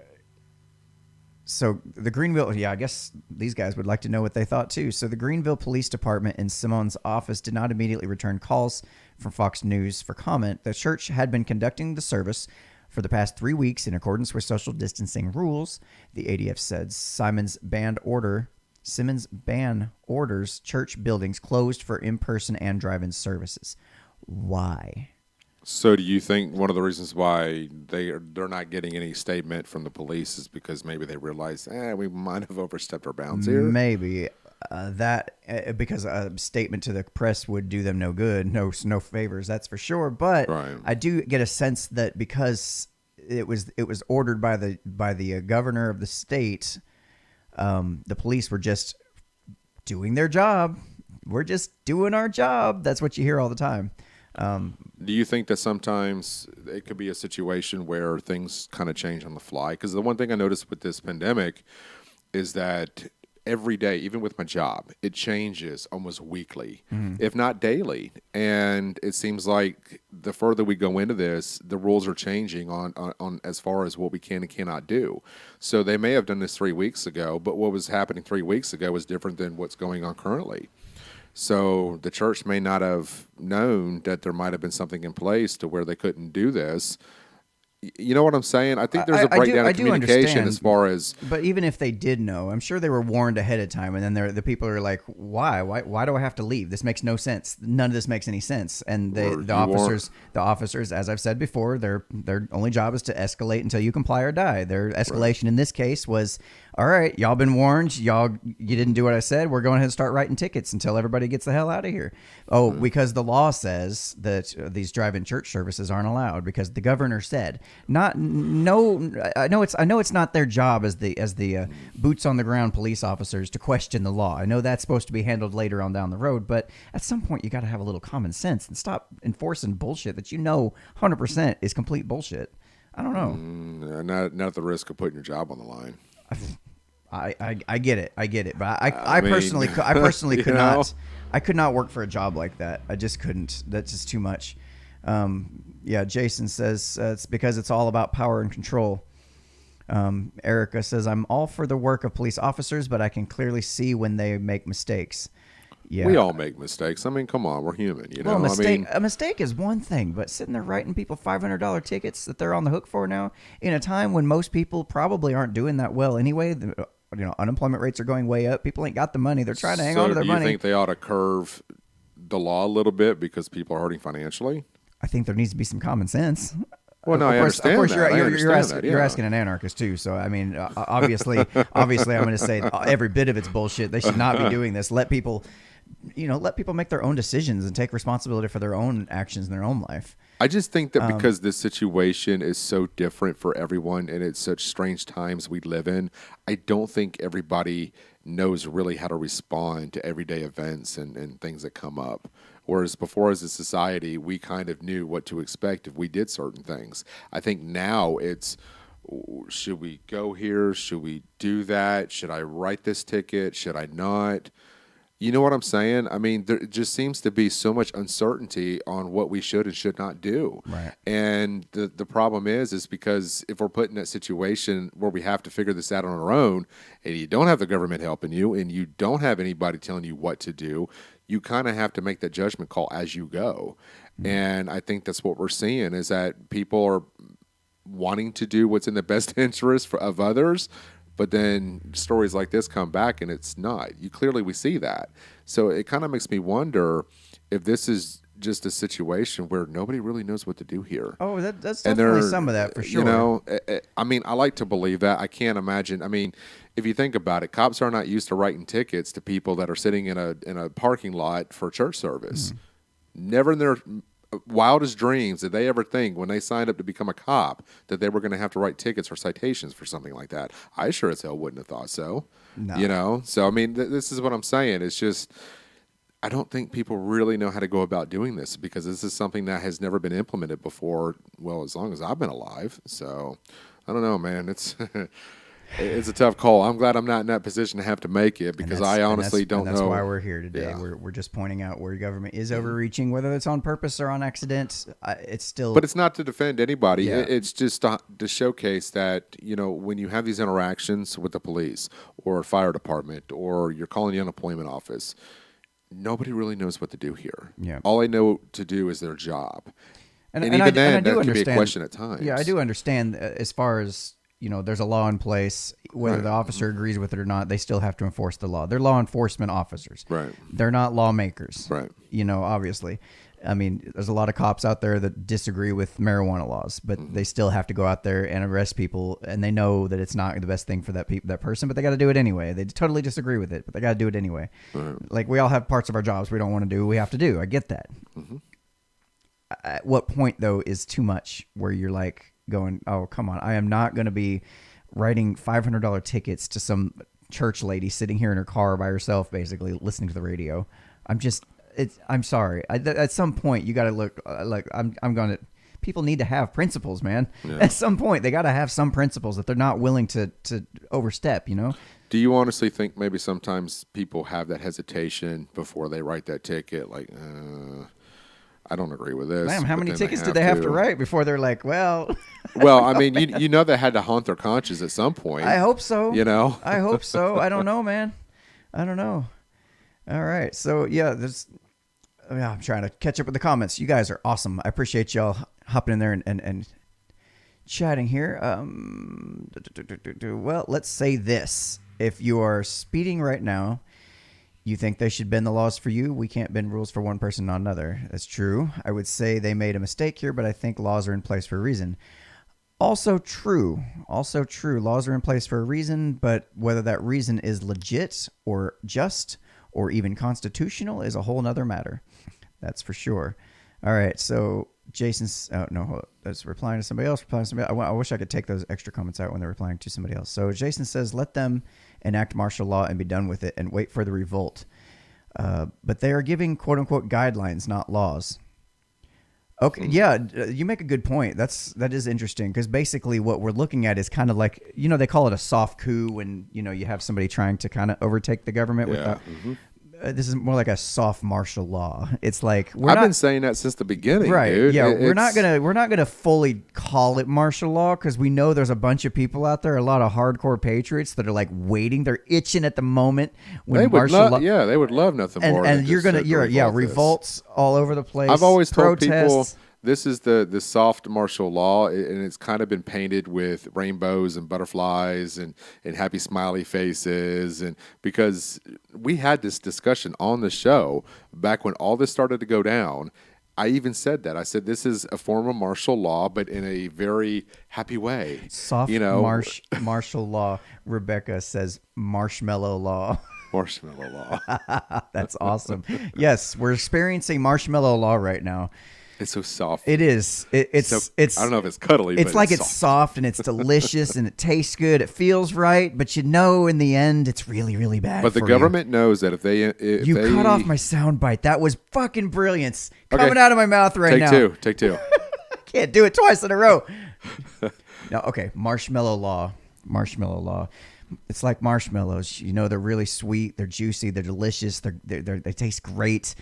So the Greenville, I guess these guys would like to know what they thought too. So the Greenville Police Department in Simone's office did not immediately return calls from Fox News for comment. The church had been conducting the service for the past 3 weeks in accordance with social distancing rules. The ADF said Simmons ban orders church buildings closed for in-person and drive-in services. Why? So do you think one of the reasons why they're not getting any statement from the police is because maybe they realize, we might have overstepped our bounds here? Maybe. Because a statement to the press would do them no good, no favors, that's for sure. But right. I do get a sense that because it was ordered by the governor of the state, the police were just doing their job. We're just doing our job. That's what you hear all the time. Do you think that sometimes it could be a situation where things kind of change on the fly? Because the one thing I noticed with this pandemic is that every day, even with my job, it changes almost weekly, if not daily. And it seems like the further we go into this, the rules are changing on as far as what we can and cannot do. So they may have done this 3 weeks ago, but what was happening 3 weeks ago was different than what's going on currently. So the church may not have known that there might have been something in place to where they couldn't do this. You know what I'm saying? I think there's a breakdown of communication as far as... But even if they did know, I'm sure they were warned ahead of time. And then the people are like, why? Why do I have to leave? This makes no sense. None of this makes any sense. And the officers, as I've said before, their only job is to escalate until you comply or die. Their escalation in this case was, all right, y'all been warned. You didn't do what I said. We're going ahead and start writing tickets until everybody gets the hell out of here. Oh, because the law says that these drive-in church services aren't allowed because the governor said. I know it's not their job as the boots on the ground police officers to question the law. I know that's supposed to be handled later on down the road, but at some point you got to have a little common sense and stop enforcing bullshit that 100% is complete bullshit. I don't know. Not at the risk of putting your job on the line. I get it, but I personally could not. I could not work for a job like that. I just couldn't. That's just too much. Jason says it's because it's all about power and control. Erica says, I'm all for the work of police officers, but I can clearly see when they make mistakes. Yeah, we all make mistakes. I mean, come on, we're human. Well, a mistake is one thing, but sitting there writing people $500 tickets that they're on the hook for now, in a time when most people probably aren't doing that well anyway. Unemployment rates are going way up. People ain't got the money. They're trying to hang on to their money. Do you think they ought to curve the law a little bit because people are hurting financially? I think there needs to be some common sense. Well, no, I understand of course, that. I understand that, you're yeah. asking an anarchist too. So I mean, obviously, I'm going to say every bit of it's bullshit. They should not be doing this. Let people make their own decisions and take responsibility for their own actions in their own life. I just think that because this situation is so different for everyone and it's such strange times we live in, I don't think everybody knows really how to respond to everyday events and things that come up. Whereas before, as a society, we kind of knew what to expect if we did certain things. I think now it's, should we go here? Should we do that? Should I write this ticket? Should I not? You know what I'm saying? I mean, there just seems to be so much uncertainty on what we should and should not do. Right. And the problem is because if we're put in that situation where we have to figure this out on our own, and you don't have the government helping you, and you don't have anybody telling you what to do, you kind of have to make that judgment call as you go. Mm-hmm. And I think that's what we're seeing is that people are wanting to do what's in the best interest of others, but then stories like this come back and it's not. We see that. So it kind of makes me wonder if this is just a situation where nobody really knows what to do here. Oh, that's definitely some of that for sure. You know, I mean, I like to believe that. I can't imagine. I mean, if you think about it, cops are not used to writing tickets to people that are sitting in a parking lot for church service. Never in their wildest dreams did they ever think when they signed up to become a cop that they were going to have to write tickets or citations for something like that. I sure as hell wouldn't have thought so. No. You know? So, I mean, this is what I'm saying. It's just, I don't think people really know how to go about doing this because this is something that has never been implemented before, well, as long as I've been alive. So, I don't know, man. It's it's a tough call. I'm glad I'm not in that position to have to make it because I honestly don't know. That's why we're here today. Yeah. We're just pointing out where government is overreaching, whether it's on purpose or on accident. It's still. But it's not to defend anybody. Yeah. It's just to showcase that, you know, when you have these interactions with the police or fire department or you're calling the unemployment office, nobody really knows what to do here. Yeah. All they know to do is their job. And even I then, do that can be a understand, question at times. Yeah, I do understand as far as, you know, there's a law in place. Whether the officer agrees with it or not, they still have to enforce the law. They're law enforcement officers. Right. They're not lawmakers. Right. You know, obviously. I mean, there's a lot of cops out there that disagree with marijuana laws, but they still have to go out there and arrest people, and they know that it's not the best thing for that person, but they got to do it anyway. They totally disagree with it, but they got to do it anyway. Right. Like, we all have parts of our jobs we don't want to do. We have to do. I get that. Mm-hmm. At what point, though, is too much where you're like going, oh, come on, I am not going to be writing $500 tickets to some church lady sitting here in her car by herself, basically listening to the radio. I'm sorry. At some point, you got to look like I'm going to. People need to have principles, man. Yeah. At some point, they got to have some principles that they're not willing to overstep. You know. Do you honestly think maybe sometimes people have that hesitation before they write that ticket? Like, I don't agree with this. Damn, how many tickets did they have to write before they're like, well? Well, I mean, you know they had to haunt their conscience at some point. I hope so. You know? I hope so. I don't know, man. I don't know. All right. So, yeah, I'm trying to catch up with the comments. You guys are awesome. I appreciate y'all hopping in there and chatting here. Well, let's say this. If you are speeding right now, you think they should bend the laws for you? We can't bend rules for one person, not another. That's true. I would say they made a mistake here, but I think laws are in place for a reason. Also true. Laws are in place for a reason, but whether that reason is legit or just or even constitutional is a whole nother matter. That's for sure. All right, so Jason's... Oh, no, hold up. That's replying to somebody else. I wish I could take those extra comments out when they're replying to somebody else. So Jason says, let them enact martial law and be done with it and wait for the revolt. But they are giving quote-unquote guidelines, not laws. Okay, yeah, you make a good point. That is interesting because basically what we're looking at is kind of like, you know, they call it a soft coup when, you know, you have somebody trying to kind of overtake the government. Without. This is more like a soft martial law. It's like I've been saying that since the beginning, right? Dude. Yeah, we're not gonna fully call it martial law because we know there's a bunch of people out there, a lot of hardcore patriots that are like waiting, they're itching at the moment when they martial law. Yeah, they would love nothing more. And you're revolts all over the place. I've always told protests. people this is the soft martial law, and it's kind of been painted with rainbows and butterflies and happy smiley faces, and because we had this discussion on the show back when all this started to go down, I even said that. I said this is a form of martial law, but in a very happy way. Soft martial law. Rebecca says marshmallow law. Marshmallow law. That's awesome. Yes, we're experiencing marshmallow law right now. It's so soft. It is. It's. I don't know if it's cuddly. It's but like it's soft and it's delicious and it tastes good. It feels right, but in the end, it's really, really bad. But the for government knows that if they cut off my sound bite. That was fucking brilliance coming out of my mouth right now. Take two. I can't do it twice in a row. No, okay. Marshmallow law. It's like marshmallows. They're really sweet. They're juicy. They're delicious. They taste great.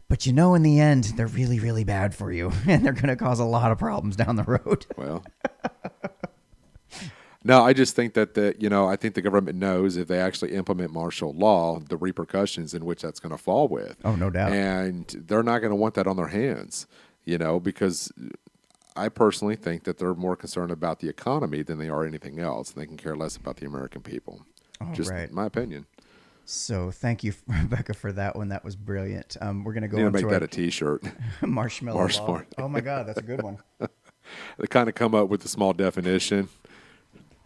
But in the end, they're really, really bad for you. And they're going to cause a lot of problems down the road. Well, no, I just think that I think the government knows if they actually implement martial law, the repercussions in which that's going to fall with. Oh, no doubt. And they're not going to want that on their hands, because I personally think that they're more concerned about the economy than they are anything else. And they can care less about the American people. Just my opinion. So thank you, Rebecca, for that one. That was brilliant. We're going to go on to make that a T-shirt. Marshmallow law. Oh, my God. That's a good one. They kind of come up with a small definition.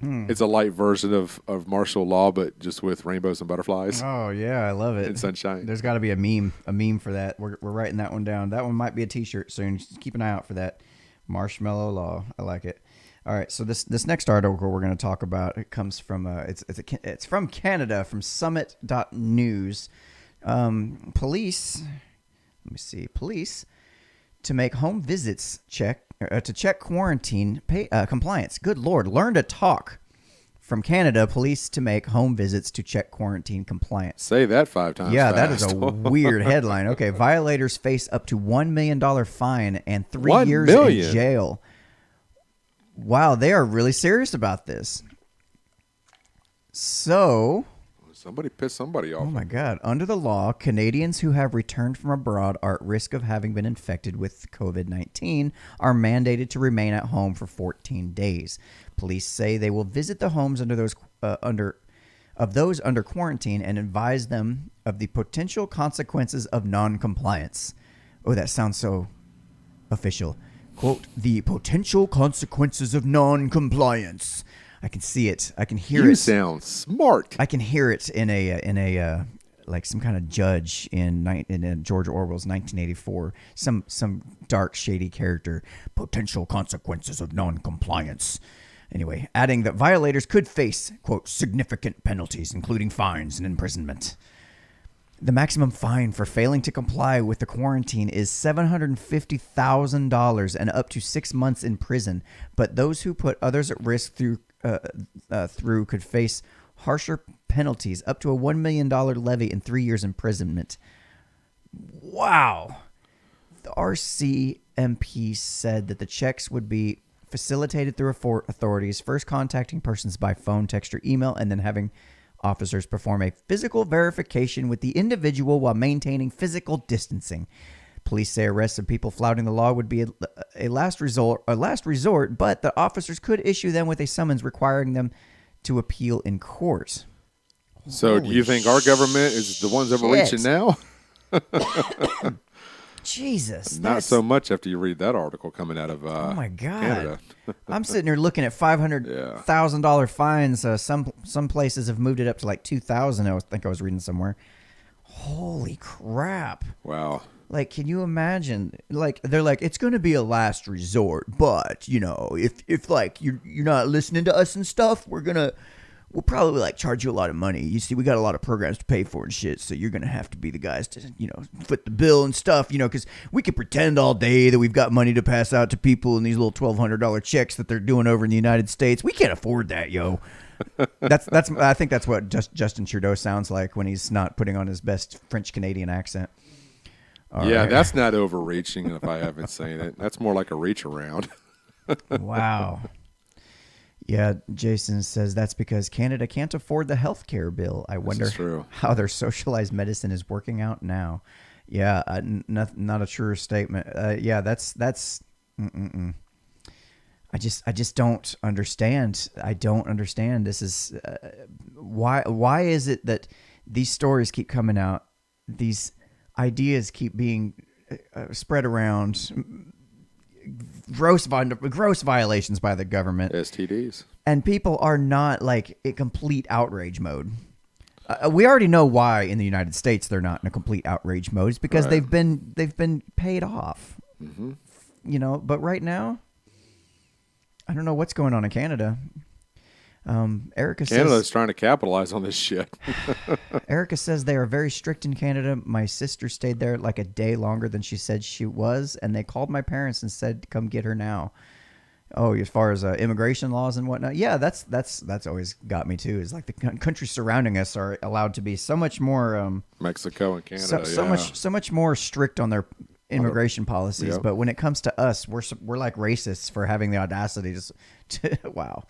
It's a light version of martial law, but just with rainbows and butterflies. Oh, yeah. I love it. And sunshine. There's got to be a meme for that. We're writing that one down. That one might be a T-shirt soon. Just keep an eye out for that. Marshmallow law. I like it. All right, so this next article we're going to talk about, it comes from it's from Canada, from Summit.news. Police to make home visits to check quarantine compliance. Good Lord, learn to talk. From Canada, police to make home visits to check quarantine compliance. Say that 5 times. Yeah, fast. That is a weird headline. Okay, violators face up to $1 million fine and 3 years in jail. Wow, they are really serious about this. So, somebody pissed somebody off. Oh my God. Under the law, Canadians who have returned from abroad are at risk of having been infected with COVID-19 are mandated to remain at home for 14 days. Police say they will visit the homes under those under quarantine and advise them of the potential consequences of non-compliance. Oh, that sounds so official. Quote, the potential consequences of non-compliance. I can see it. I can hear it. You sound smart. I can hear it in a like some kind of judge in George Orwell's 1984. Some dark, shady character. Potential consequences of non-compliance. Anyway, adding that violators could face, quote, significant penalties, including fines and imprisonment. The maximum fine for failing to comply with the quarantine is $750,000 and up to 6 months in prison. But those who put others at risk through could face harsher penalties, up to a $1 million levy and 3 years imprisonment. Wow. The RCMP said that the checks would be facilitated through authorities, first contacting persons by phone, text, or email, and then having officers perform a physical verification with the individual while maintaining physical distancing. Police say arrests of people flouting the law would be a last resort, but the officers could issue them with a summons requiring them to appeal in court. So, do you think our government is the ones overreaching now? Jesus. Not so much after you read that article coming out of oh my God. Canada. I'm sitting here looking at $500,000 fines. Some places have moved it up to like $2,000. I think I was reading somewhere. Holy crap. Wow. Like, can you imagine? Like, they're like, it's going to be a last resort, but, if like you're not listening to us and stuff, we'll probably like charge you a lot of money. You see, we got a lot of programs to pay for and shit, so you're going to have to be the guys to, foot the bill and stuff, because we can pretend all day that we've got money to pass out to people in these little $1,200 checks that they're doing over in the United States. We can't afford that, yo. I think that's what Justin Trudeau sounds like when he's not putting on his best French Canadian accent. All right. That's not overreaching if I haven't seen it. That's more like a reach around. Wow. Yeah, Jason says that's because Canada can't afford the health care bill. I wonder how their socialized medicine is working out now. Yeah, not a truer statement. That's. I just don't understand. I don't understand. This is why is it that these stories keep coming out? These ideas keep being spread around, gross violations by the government. STDs. And people are not like in complete outrage mode. We already know why in the United States they're not in a complete outrage mode. It's because they've been paid off. Mm-hmm. You know, but right now, I don't know what's going on in Canada. Erica Canada's says trying to capitalize on this shit. Erica says they are very strict in Canada. My sister stayed there like a day longer than she said she was, and they called my parents and said, "Come get her now." Oh, as far as immigration laws and whatnot, yeah, that's always got me too. Is like the countries surrounding us are allowed to be so much more Mexico and Canada, so much more strict on their immigration policies. Yep. But when it comes to us, we're like racists for having the audacity to wow.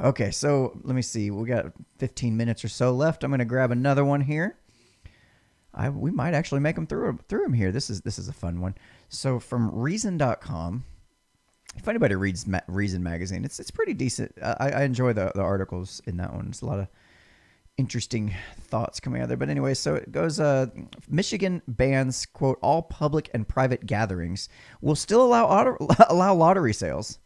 Okay, so let me see. We got 15 minutes or so left. I'm going to grab another one here. We might actually make them through them here. This is a fun one. So from Reason.com. If anybody reads Reason magazine, it's pretty decent. I enjoy the articles in that one. There's a lot of interesting thoughts coming out there. But anyway, so it goes, Michigan bans, quote, all public and private gatherings will still allow lottery sales.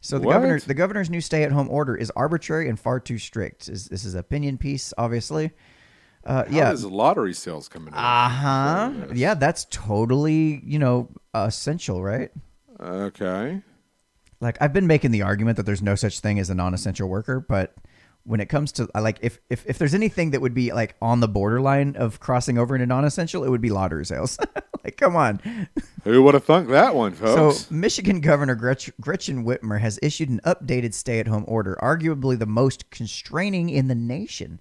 So the governor's new stay-at-home order is arbitrary and far too strict. This is an opinion piece, obviously. How does lottery sales come in? Yeah, that's totally, essential, right? Okay. Like, I've been making the argument that there's no such thing as a non-essential worker, but when it comes to, like, if there's anything that would be, like, on the borderline of crossing over into non-essential, it would be lottery sales. Like, come on. Who would have thunk that one, folks? So, Michigan Governor Gretchen Whitmer has issued an updated stay-at-home order, arguably the most constraining in the nation.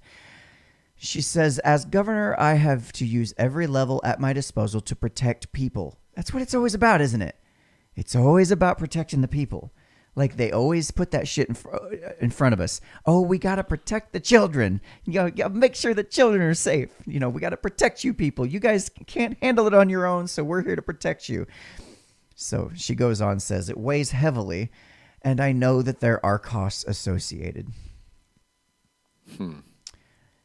She says, as governor, I have to use every level at my disposal to protect people. That's what it's always about, isn't it? It's always about protecting the people. Like, they always put that shit in front of us. Oh, we got to protect the children. Make sure the children are safe. We got to protect you people. You guys can't handle it on your own, so we're here to protect you. So she goes on, says, it weighs heavily, and I know that there are costs associated.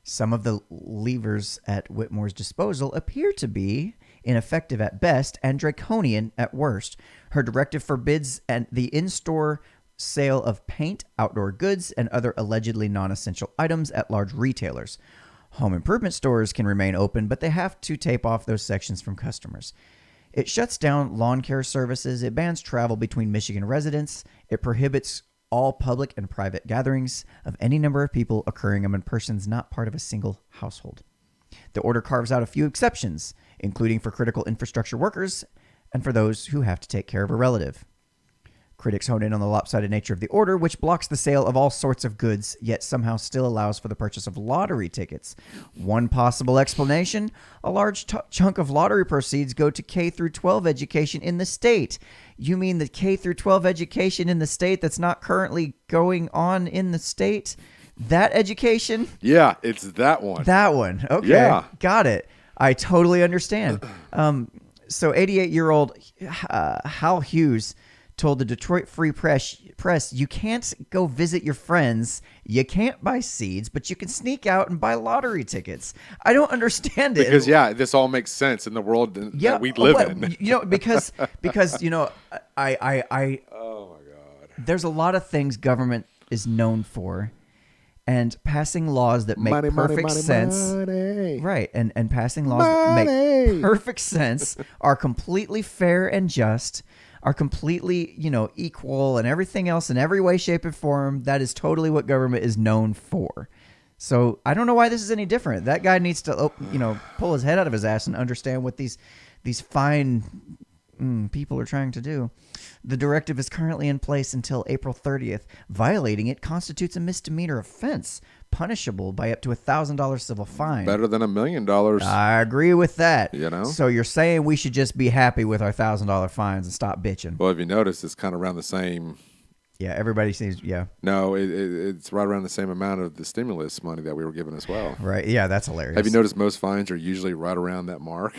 Some of the levers at Whitmore's disposal appear to be ineffective at best and draconian at worst. Her directive forbids the in-store sale of paint, outdoor goods, and other allegedly non-essential items at large retailers. Home improvement stores can remain open, but they have to tape off those sections from customers. It shuts down lawn care services. It bans travel between Michigan residents. It prohibits all public and private gatherings of any number of people occurring among persons not part of a single household. The order carves out a few exceptions, including for critical infrastructure workers and for those who have to take care of a relative. Critics hone in on the lopsided nature of the order, which blocks the sale of all sorts of goods, yet somehow still allows for the purchase of lottery tickets. One possible explanation, a large chunk of lottery proceeds go to K through 12 education in the state. You mean the K through 12 education in the state that's not currently going on in the state? That education? Yeah, it's that one. That one. Okay. Yeah. Got it. I totally understand. So 88-year-old Hal Hughes told the Detroit Free Press, you can't go visit your friends, you can't buy seeds, but you can sneak out and buy lottery tickets. I don't understand it. Because, this all makes sense in the world that we live in. Because I oh, my God. There's a lot of things government is known for. And passing laws that make perfect sense, right? And passing laws that make perfect sense, are completely fair and just, are completely, equal and everything else in every way, shape, and form. That is totally what government is known for. So I don't know why this is any different. That guy needs to, pull his head out of his ass and understand what these fine people are trying to do. The directive is currently in place until April 30th. Violating it constitutes a misdemeanor offense, punishable by up to $1,000 civil fine. Better than $1 million. I agree with that. So you're saying we should just be happy with our $1,000 fines and stop bitching. Well, if you notice, it's kind of around the same. Yeah, everybody seems, yeah. No, it's right around the same amount of the stimulus money that we were given as well. Right, yeah, that's hilarious. Have you noticed most fines are usually right around that mark?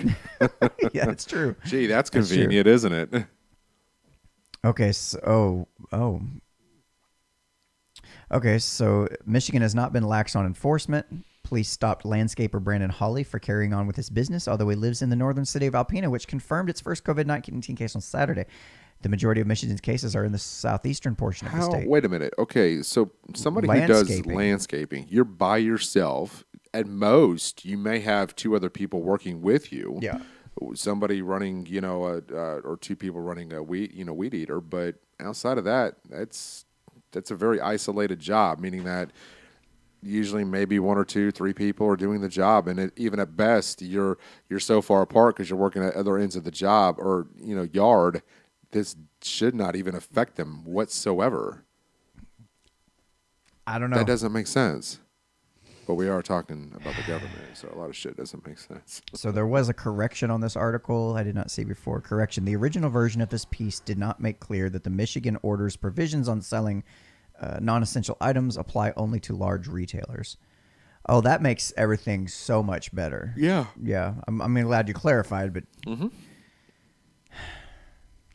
Yeah, it's true. Gee, that's convenient, isn't it? Okay, so Okay, so Michigan has not been lax on enforcement. Police stopped landscaper Brandon Hawley for carrying on with his business, although he lives in the northern city of Alpena, which confirmed its first COVID-19 case on Saturday. The majority of Michigan's cases are in the southeastern portion of the state. Wait a minute. Okay, so somebody who does landscaping, you're by yourself. At most, you may have 2 other people working with you. Yeah. Somebody running, or 2 people running a weed eater. But outside of that, that's a very isolated job, meaning that usually maybe 1 or 2, 3 people are doing the job, and even at best, you're so far apart because you're working at other ends of the job or yard. This should not even affect them whatsoever. I don't know. That doesn't make sense. But we are talking about the government, so a lot of shit doesn't make sense. So there was a correction on this article I did not see before. Correction. The original version of this piece did not make clear that the Michigan order's provisions on selling non-essential items apply only to large retailers. Oh, that makes everything so much better. Yeah. Yeah. I'm glad you clarified, but... Mm-hmm.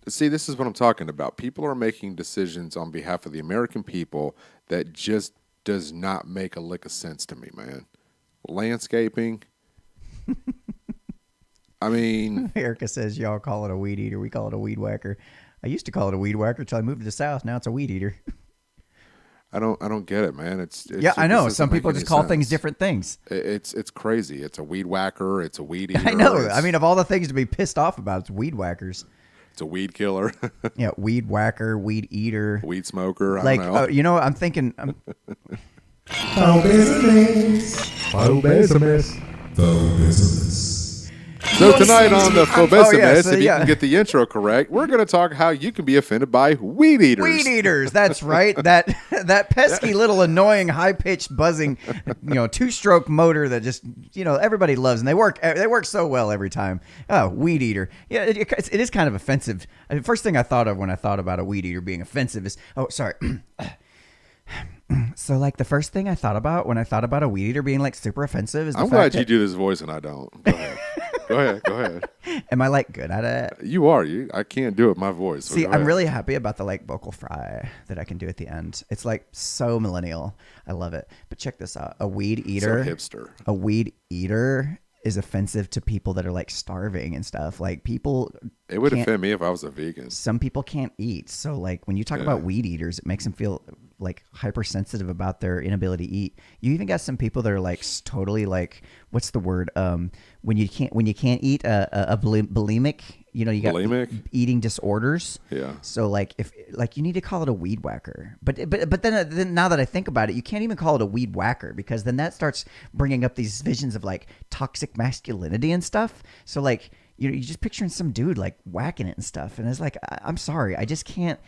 See, this is what I'm talking about. People are making decisions on behalf of the American people that just does not make a lick of sense to me, man. Landscaping. I mean... Erica says y'all call it a weed eater. We call it a weed whacker. I used to call it a weed whacker until I moved to the South. Now it's a weed eater. I don't get it, man. It's yeah, I know. Some people just call things different things. It's crazy. It's a weed whacker. It's a weed eater. I know. I mean, of all the things to be pissed off about, it's weed whackers. It's a weed killer. Yeah, weed whacker, weed eater, weed smoker. I don't know. I'm thinking. Faux business. Faux business. Faux business. So tonight on the Phobesimus, if you yeah. can get the intro correct, we're going to talk how you can be offended by weed eaters. Weed eaters, that's right. That pesky little annoying high-pitched buzzing, 2-stroke motor that just everybody loves, and they work so well every time. Oh, weed eater. Yeah, it is kind of offensive. The first thing I thought of when I thought about a weed eater being offensive is sorry. So, like, the first thing I thought about when I thought about a weed eater being, like, super offensive is the I'm glad you do this voice and I don't. Go ahead. Go ahead. Am I, like, good at it? You are. I can't do it, my voice. So see, I'm really happy about the, like, vocal fry that I can do at the end. It's, like, so millennial. I love it. But check this out. A weed eater. So hipster. A weed eater is offensive to people that are, like, starving and stuff. Like, people... It would offend me if I was a vegan. Some people can't eat. So, like, when you talk about weed eaters, it makes them feel... like hypersensitive about their inability to eat. You even got some people that are like totally like, what's the word? When you can't eat a bulimic, you got bulimic? Eating disorders. Yeah. So like you need to call it a weed whacker. But then now that I think about it, you can't even call it a weed whacker because then that starts bringing up these visions of like toxic masculinity and stuff. So like, you're just picturing some dude like whacking it and stuff. And it's like, I'm sorry. I can't.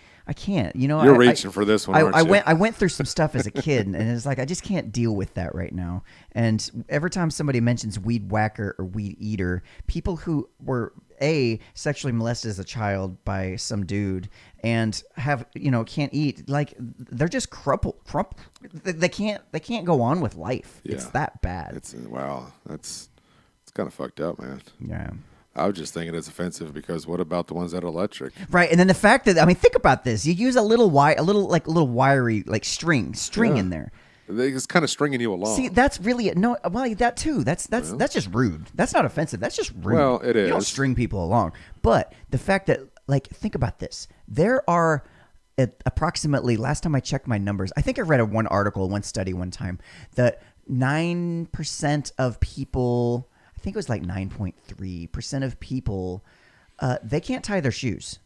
You're reaching for this one, aren't you? I went through some stuff as a kid, and it's like I just can't deal with that right now. And every time somebody mentions weed whacker or weed eater, people who were sexually molested as a child by some dude and have can't eat, like they're just crumpled. They can't go on with life. Yeah. It's that bad. It's kind of fucked up, man. Yeah. I was just thinking it's offensive because what about the ones that are electric? Right, and then the fact that think about this: you use a little wiry like string in there. It's kind of stringing you along. See, that's really that too. That's just rude. That's not offensive. That's just rude. Well, it is. You don't string people along. But the fact that think about this: there are approximately, last time I checked my numbers, I think I read one article, one study, one time that 9% of people. I think it was like 9.3% of people, they can't tie their shoes.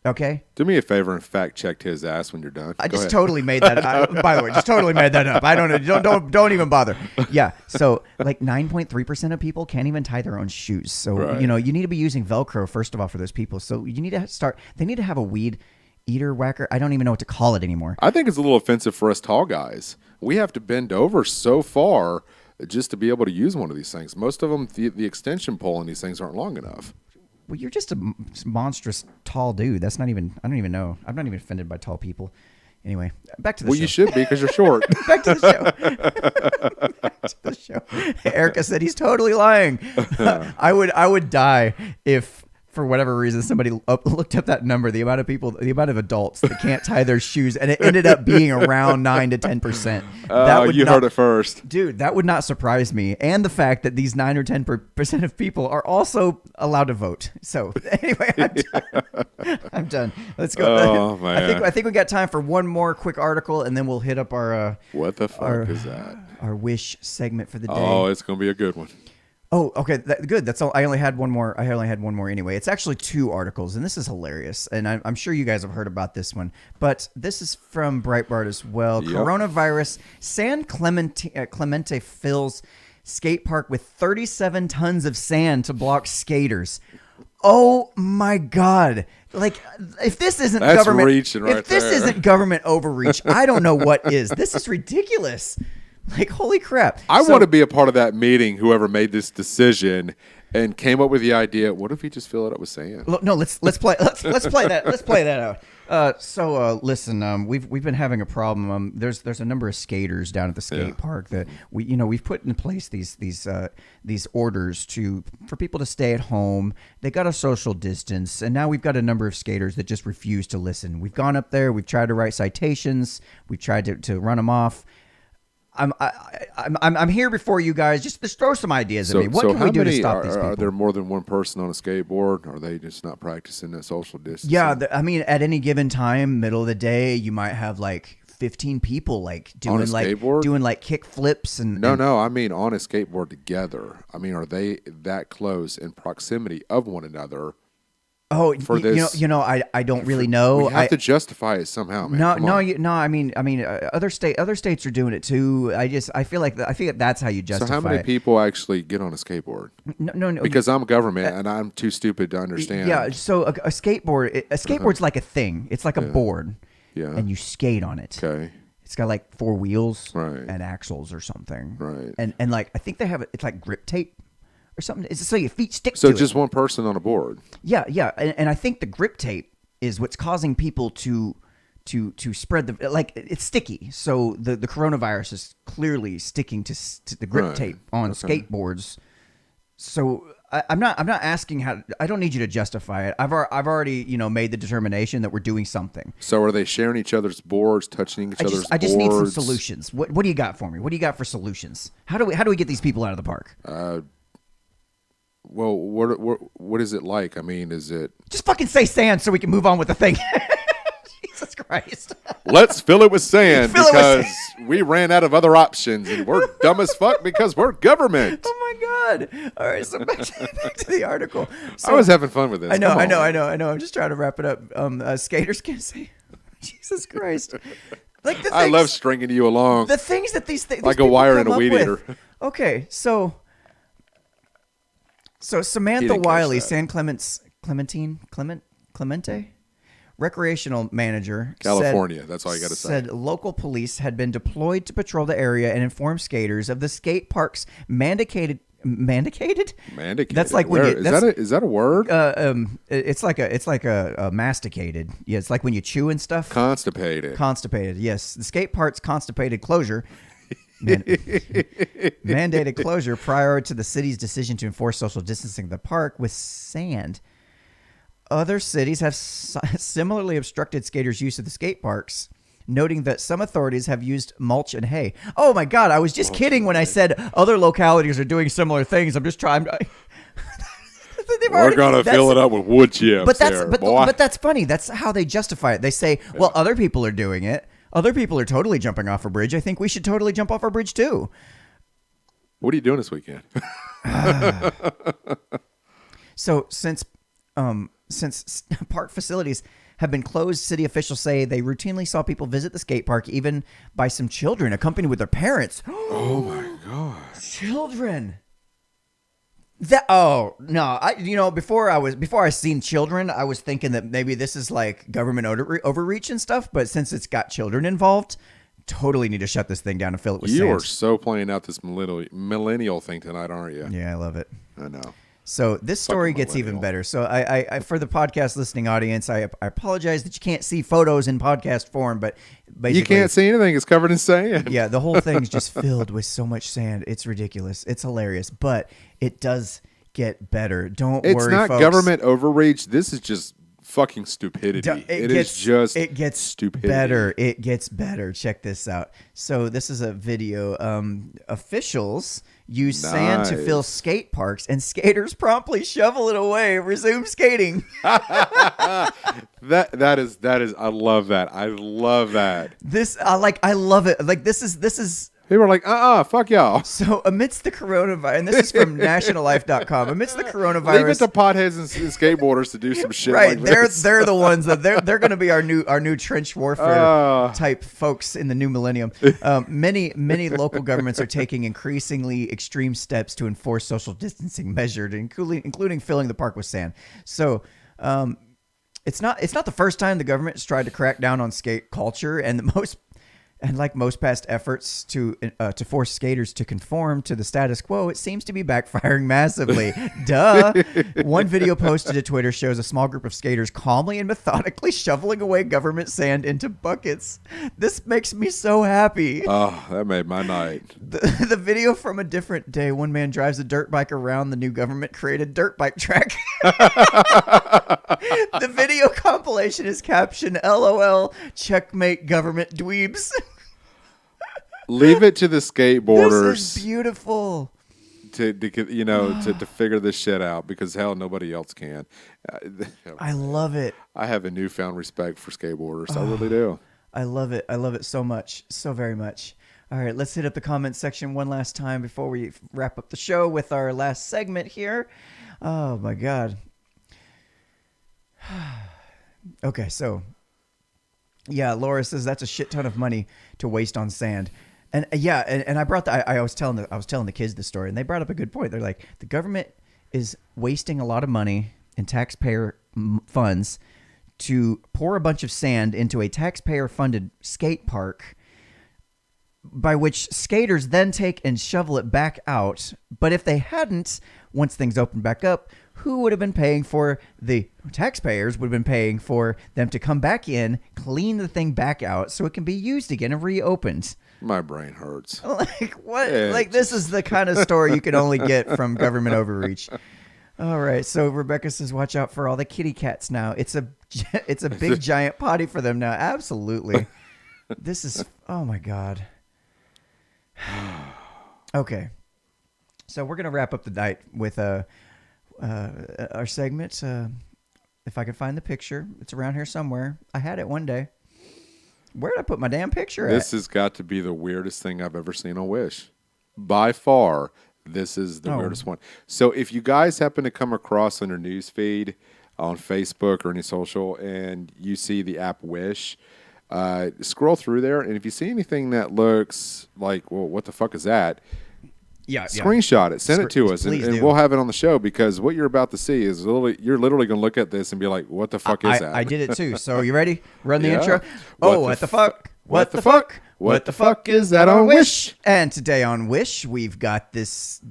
Okay? Do me a favor and fact check his ass when you're done. I just totally made that up. By the way, just totally made that up. I don't know. Don't even bother. Yeah. So like 9.3% of people can't even tie their own shoes. So, right. You need to be using Velcro, first of all, for those people. So you need to they need to have a weed eater whacker. I don't even know what to call it anymore. I think it's a little offensive for us tall guys. We have to bend over so far just to be able to use one of these things. Most of them, the extension pole on these things aren't long enough. Well, you're just a monstrous tall dude. That's not even, I don't even know. I'm not even offended by tall people. Anyway, back to the show. Well, you should be because you're short. Back to the show. Erica said he's totally lying. I would die if for whatever reason, somebody looked up that number, the amount of adults that can't tie their shoes, and it ended up being around 9 to 10%. You heard it first. Dude, that would not surprise me. And the fact that these 9 or 10% of people are also allowed to vote. So anyway, I'm done. Let's go. Oh, man. I think we got time for one more quick article, and then we'll hit up our what the fuck is that? Our wish segment for the day. Oh, it's gonna be a good one. Oh, okay, good. That's all. I only had one more. Anyway. It's actually 2 articles, and this is hilarious. And I'm sure you guys have heard about this one, but this is from Breitbart as well. Yep. Coronavirus: San Clemente fills skate park with 37 tons of sand to block skaters. Oh my God! Like, if this isn't government, reaching right if this there. isn't government overreach, I don't know what is. This is ridiculous. Like, holy crap! I want to be a part of that meeting. Whoever made this decision and came up with the idea. What if we just fill it up with sand? No, let's play that. Let's play that out. Listen, we've been having a problem. There's a number of skaters down at the skate park that we've put in place these orders for people to stay at home. They got a social distance, and now we've got a number of skaters that just refuse to listen. We've gone up there. We've tried to write citations. We've tried to run them off. I'm here before you guys. Just throw some ideas at me. What can we do to stop these people? Are there more than one person on a skateboard? Are they just not practicing that social distancing? Yeah, at any given time, middle of the day, you might have like 15 people doing kick flips and no. I mean on a skateboard together. I mean, are they that close in proximity of one another? Oh, for this, I don't really know. We have to justify it somehow, man. I mean, other states are doing it too. I feel like that's how you justify it. So how many people actually get on a skateboard? No. Because I'm government and I'm too stupid to understand. Yeah. So a skateboard's like a thing. It's like a board. Yeah. And you skate on it. Okay. It's got like 4 wheels right. and axles or something. Right. And like I think they have it's like grip tape. Or something. It's so your feet stick to it. So just one person on a board. Yeah. And I think the grip tape is what's causing people to spread it's sticky. So the coronavirus is clearly sticking to the grip tape on skateboards. So I'm not asking how. I don't need you to justify it. I've already made the determination that we're doing something. So are they sharing each other's boards, touching each other's boards? I just need some solutions. What do you got for me? What do you got for solutions? How do we get these people out of the park? Well, what is it like? I mean, is it... Just fucking say sand so we can move on with the thing. Jesus Christ. Let's fill it with sand because we ran out of other options and we're dumb as fuck because we're government. Oh, my God. All right, so back to the article. So, I was having fun with this. I know. I'm just trying to wrap it up. Skaters can't say... Jesus Christ. I love stringing you along. The things that these like a wire in a weed eater. Okay, so Samantha Wiley, Clemente, recreational manager, California. That's all you got to say. Said local police had been deployed to patrol the area and inform skaters of the skate park's mandated. That's like when is that a word? It's like a masticated. Yeah, it's like when you chew and stuff. Constipated. Yes, the skate park's constipated closure. Mandated closure prior to the city's decision to enforce social distancing of the park with sand. Other cities have similarly obstructed skaters' use of the skate parks, noting that some authorities have used mulch and hay. Oh my God, I was just kidding when I said other localities are doing similar things. I'm just trying. We're gonna fill it up with wood chips. But that's funny. That's how they justify it. They say, well, other people are doing it. Other people are totally jumping off a bridge. I think we should totally jump off our bridge too. What are you doing this weekend? So since park facilities have been closed, city officials say they routinely saw people visit the skate park, even by some children accompanied with their parents. Oh my God. Children. Before I seen children, I was thinking that maybe this is like government overreach and stuff. But since it's got children involved, totally need to shut this thing down and fill it with sand. You are so playing out this millennial thing tonight, aren't you? Yeah, I love it. I know. So this story gets even better. So I for the podcast listening audience, I apologize that you can't see photos in podcast form, but basically you can't see anything. It's covered in sand. Yeah, the whole thing's just filled with so much sand. It's ridiculous. It's hilarious, but it does get better. Don't It's worry, not folks. government overreach. This is just fucking stupidity. It gets stupidity. better. It gets better. Check this out. So this is a video. Officials use sand to fill Nice. skate parks, and skaters promptly shovel it away. Resume skating. That is. I love that. I love that. I love it. Like this is. People are like, fuck y'all. So amidst the coronavirus, and this is from nationallife.com. Amidst the coronavirus, Leave it to potheads and skateboarders to do some shit. right? Like this. They're the ones that they're going to be our new trench warfare type folks in the new millennium. Many local governments are taking increasingly extreme steps to enforce social distancing measures, including filling the park with sand. So. It's not the first time the government has tried to crack down on skate culture, and like most past efforts to force skaters to conform to the status quo, it seems to be backfiring massively. Duh. One video posted to Twitter shows a small group of skaters calmly and methodically shoveling away government sand into buckets. This makes me so happy. Oh, that made my night. The video from a different day, one man drives a dirt bike around the new government created dirt bike track. The video compilation is captioned "LOL checkmate government dweebs." Leave it to the This skateboarders is beautiful. to figure this shit out, because hell, nobody else can. I love it. I have a newfound respect for skateboarders. I really do. I love it. I love it so much. So very much. All right, let's hit up the comment section one last time before we wrap up the show with our last segment here. Oh, my God. Okay, so, yeah, Laura says that's a shit ton of money to waste on sand. And and I brought I was telling the kids this story, and they brought up a good point. They're like, the government is wasting a lot of money in taxpayer funds to pour a bunch of sand into a taxpayer-funded skate park, by which skaters then take and shovel it back out. But if they hadn't, once things open back up, who would have been paying for the taxpayers would have been paying for them to come back in, clean the thing back out so it can be used again and reopened. My brain hurts. Like what? Yeah. Like this is the kind of story you can only get from government overreach. All right. So Rebecca says, watch out for all the kitty cats now. It's a big giant potty for them now. Absolutely. This is, oh my God. Okay. So we're going to wrap up the night with our segment. If I can find the picture, it's around here somewhere. I had it one day. Where did I put my damn picture at? This has got to be the weirdest thing I've ever seen on Wish. By far, this is the weirdest one. So if you guys happen to come across on your news feed on Facebook or any social, and you see the app Wish, scroll through there, and if you see anything that looks like, well, what the fuck is that? Yeah. Screenshot it, send it to us, and Please do. we'll have it on the show, because what you're about to see is you're literally going to look at this and be like, what the fuck is that? I did it too. So you ready? Run the Yeah. intro. What the fuck? What the fuck? What the fuck is that on Wish? And today on Wish, we've got this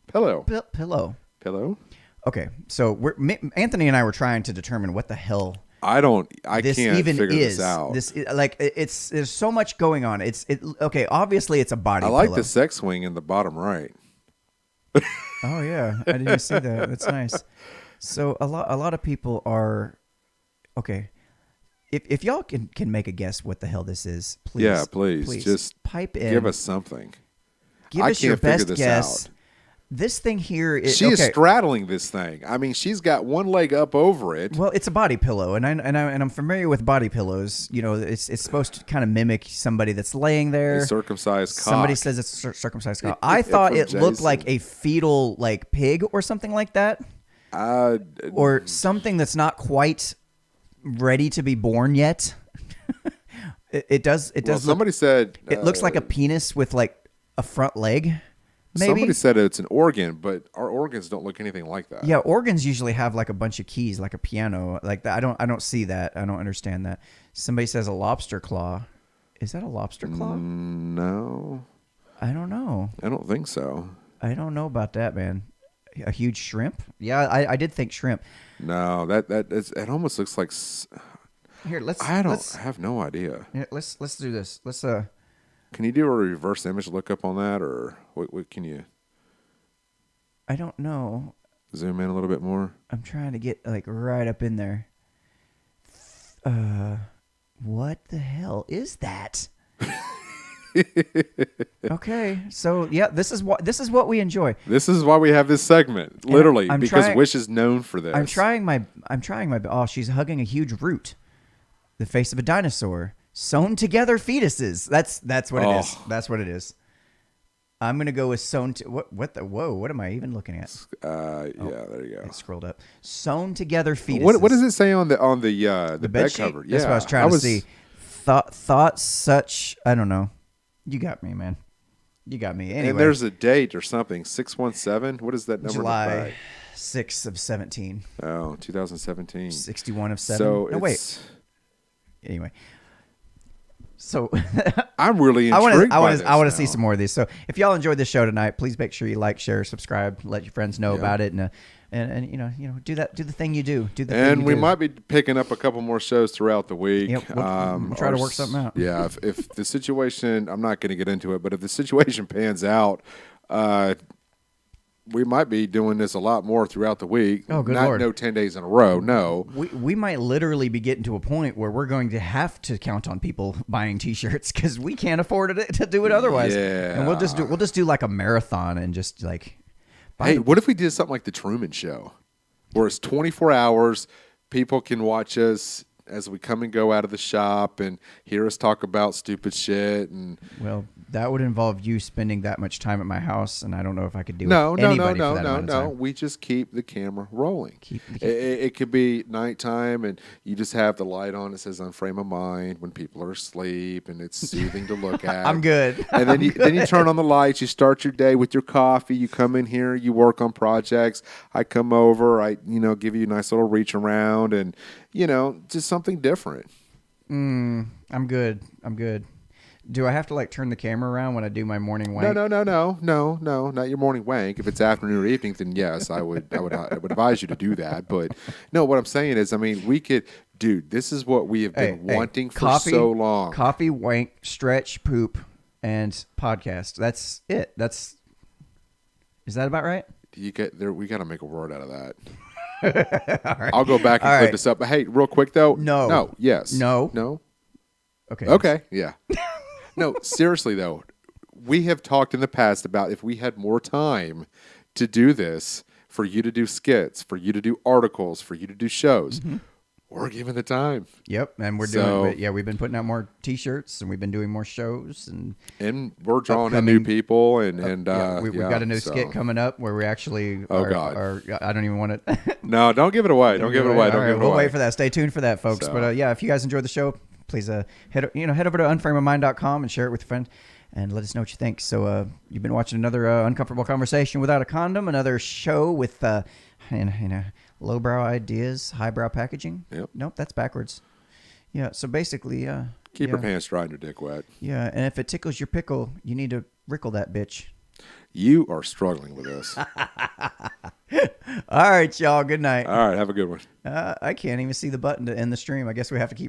Pillow. pillow. Pillow? Okay, so Anthony and I were trying to determine what the hell I this can't even figure is. this out. There's so much going on. Okay. Obviously, it's a body. I like pillow. the sex swing in the bottom right. Oh yeah, I didn't see that. That's nice. So a lot of people are okay. If y'all can make a guess what the hell this is, please. Yeah, please. Just pipe in. Give us something. Give I us your can't figure best this guess. out. This thing here is She is okay. straddling this thing. I mean, she's got one leg up over it. Well, it's a body pillow, and I'm familiar with body pillows. You know, it's supposed to kind of mimic somebody that's laying there. A circumcised cock. Somebody says it's a circumcised cock. I thought From it looked Jason. like a fetal like pig or something like that, or something that's not quite ready to be born yet. It does. Well, somebody said It looks like a penis with like a front leg. Maybe. Somebody said it's an organ, but our organs don't look anything like that. Yeah, organs usually have like a bunch of keys, like a piano, like that. I don't see that. I don't understand that. Somebody says a lobster claw. Is that a lobster claw? No, I don't know. I don't think so. I don't know about that, man. A huge shrimp? Yeah, I did think shrimp. No, it almost looks like. Here, let's. I have no idea. Let's do this. Let's Can you do a reverse image lookup on that, or what can you? I don't know. Zoom in a little bit more. I'm trying to get like right up in there. What the hell is that? Okay, so yeah, this is what we enjoy. This is why we have this segment, literally, I'm because trying- Wish is known for this. I'm trying my. Oh, she's hugging a huge root, the face of a dinosaur, sewn together fetuses. That's what it is. That's what it is. I'm gonna go with sewn. What the? Whoa! What am I even looking at? Yeah, there you go. It scrolled up. Sewn together fetuses. What does it say on the bed bed sheet? cover? Yeah, That's what I was trying to see. Thoughts such. I don't know. You got me, man. You got me. Anyway, and there's a date or something. 617. What is that number? July 6th of 17. Oh, 2017. 61 of 7. So no, wait. Anyway. So I'm really intrigued. I want to see some more of these. So if y'all enjoyed this show tonight, please make sure you like, share, subscribe, let your friends know about it, and you know do the thing you do. And we might be picking up a couple more shows throughout the week. Yep, we'll try to work something out. Yeah, if the situation, I'm not going to get into it, but if the situation pans out, we might be doing this a lot more throughout the week. Oh, good Not Lord. No 10 days in a row. No. We might literally be getting to a point where we're going to have to count on people buying T-shirts because we can't afford it to do it otherwise. Yeah. And we'll just do like a marathon and just like. Hey, what if we did something like the Truman Show, where it's 24 hours, people can watch us as we come and go out of the shop and hear us talk about stupid shit and. Well, that would involve you spending that much time at my house, and I don't know if I could do it with anybody for that amount of time. We just keep the camera rolling. It could be nighttime, and you just have the light on. It says "Unframe of Mind" when people are asleep, and it's soothing to look at. I'm good. And then you turn on the lights. You start your day with your coffee. You come in here. You work on projects. I come over. I give you a nice little reach around, and just something different. I'm good. Do I have to like turn the camera around when I do my morning wank? No, not your morning wank. If it's afternoon or evening, then yes, I would advise you to do that. But no, what I'm saying is, we could, dude. This is what we have been wanting for so long. Coffee, wank, stretch, poop, and podcast. That's it. Is that about right? We got to make a word out of that. All right. I'll go back and clip this up. But hey, real quick though. No. Yes. No. Okay. Yeah. No, seriously though, we have talked in the past about if we had more time to do this, for you to do skits, for you to do articles, for you to do shows. Mm-hmm. We're given the time. Yep, and we're doing. Yeah, we've been putting out more T-shirts, and we've been doing more shows, and we're drawing in new people, and we've got a new skit coming up where we actually. God! I don't even want to. No, don't give it away. Don't give it away. We'll wait for that. Stay tuned for that, folks. So. But if you guys enjoyed the show, please head over to unframeofmind.com and share it with your friend, and let us know what you think. So you've been watching another Uncomfortable Conversation Without a Condom, another show with lowbrow ideas, highbrow packaging. Yep. Nope, that's backwards. Yeah, so basically, keep your pants dry and your dick wet. Yeah, and if it tickles your pickle, you need to rickle that bitch. You are struggling with this. All right, y'all. Good night. All right, have a good one. I can't even see the button to end the stream. I guess we have to keep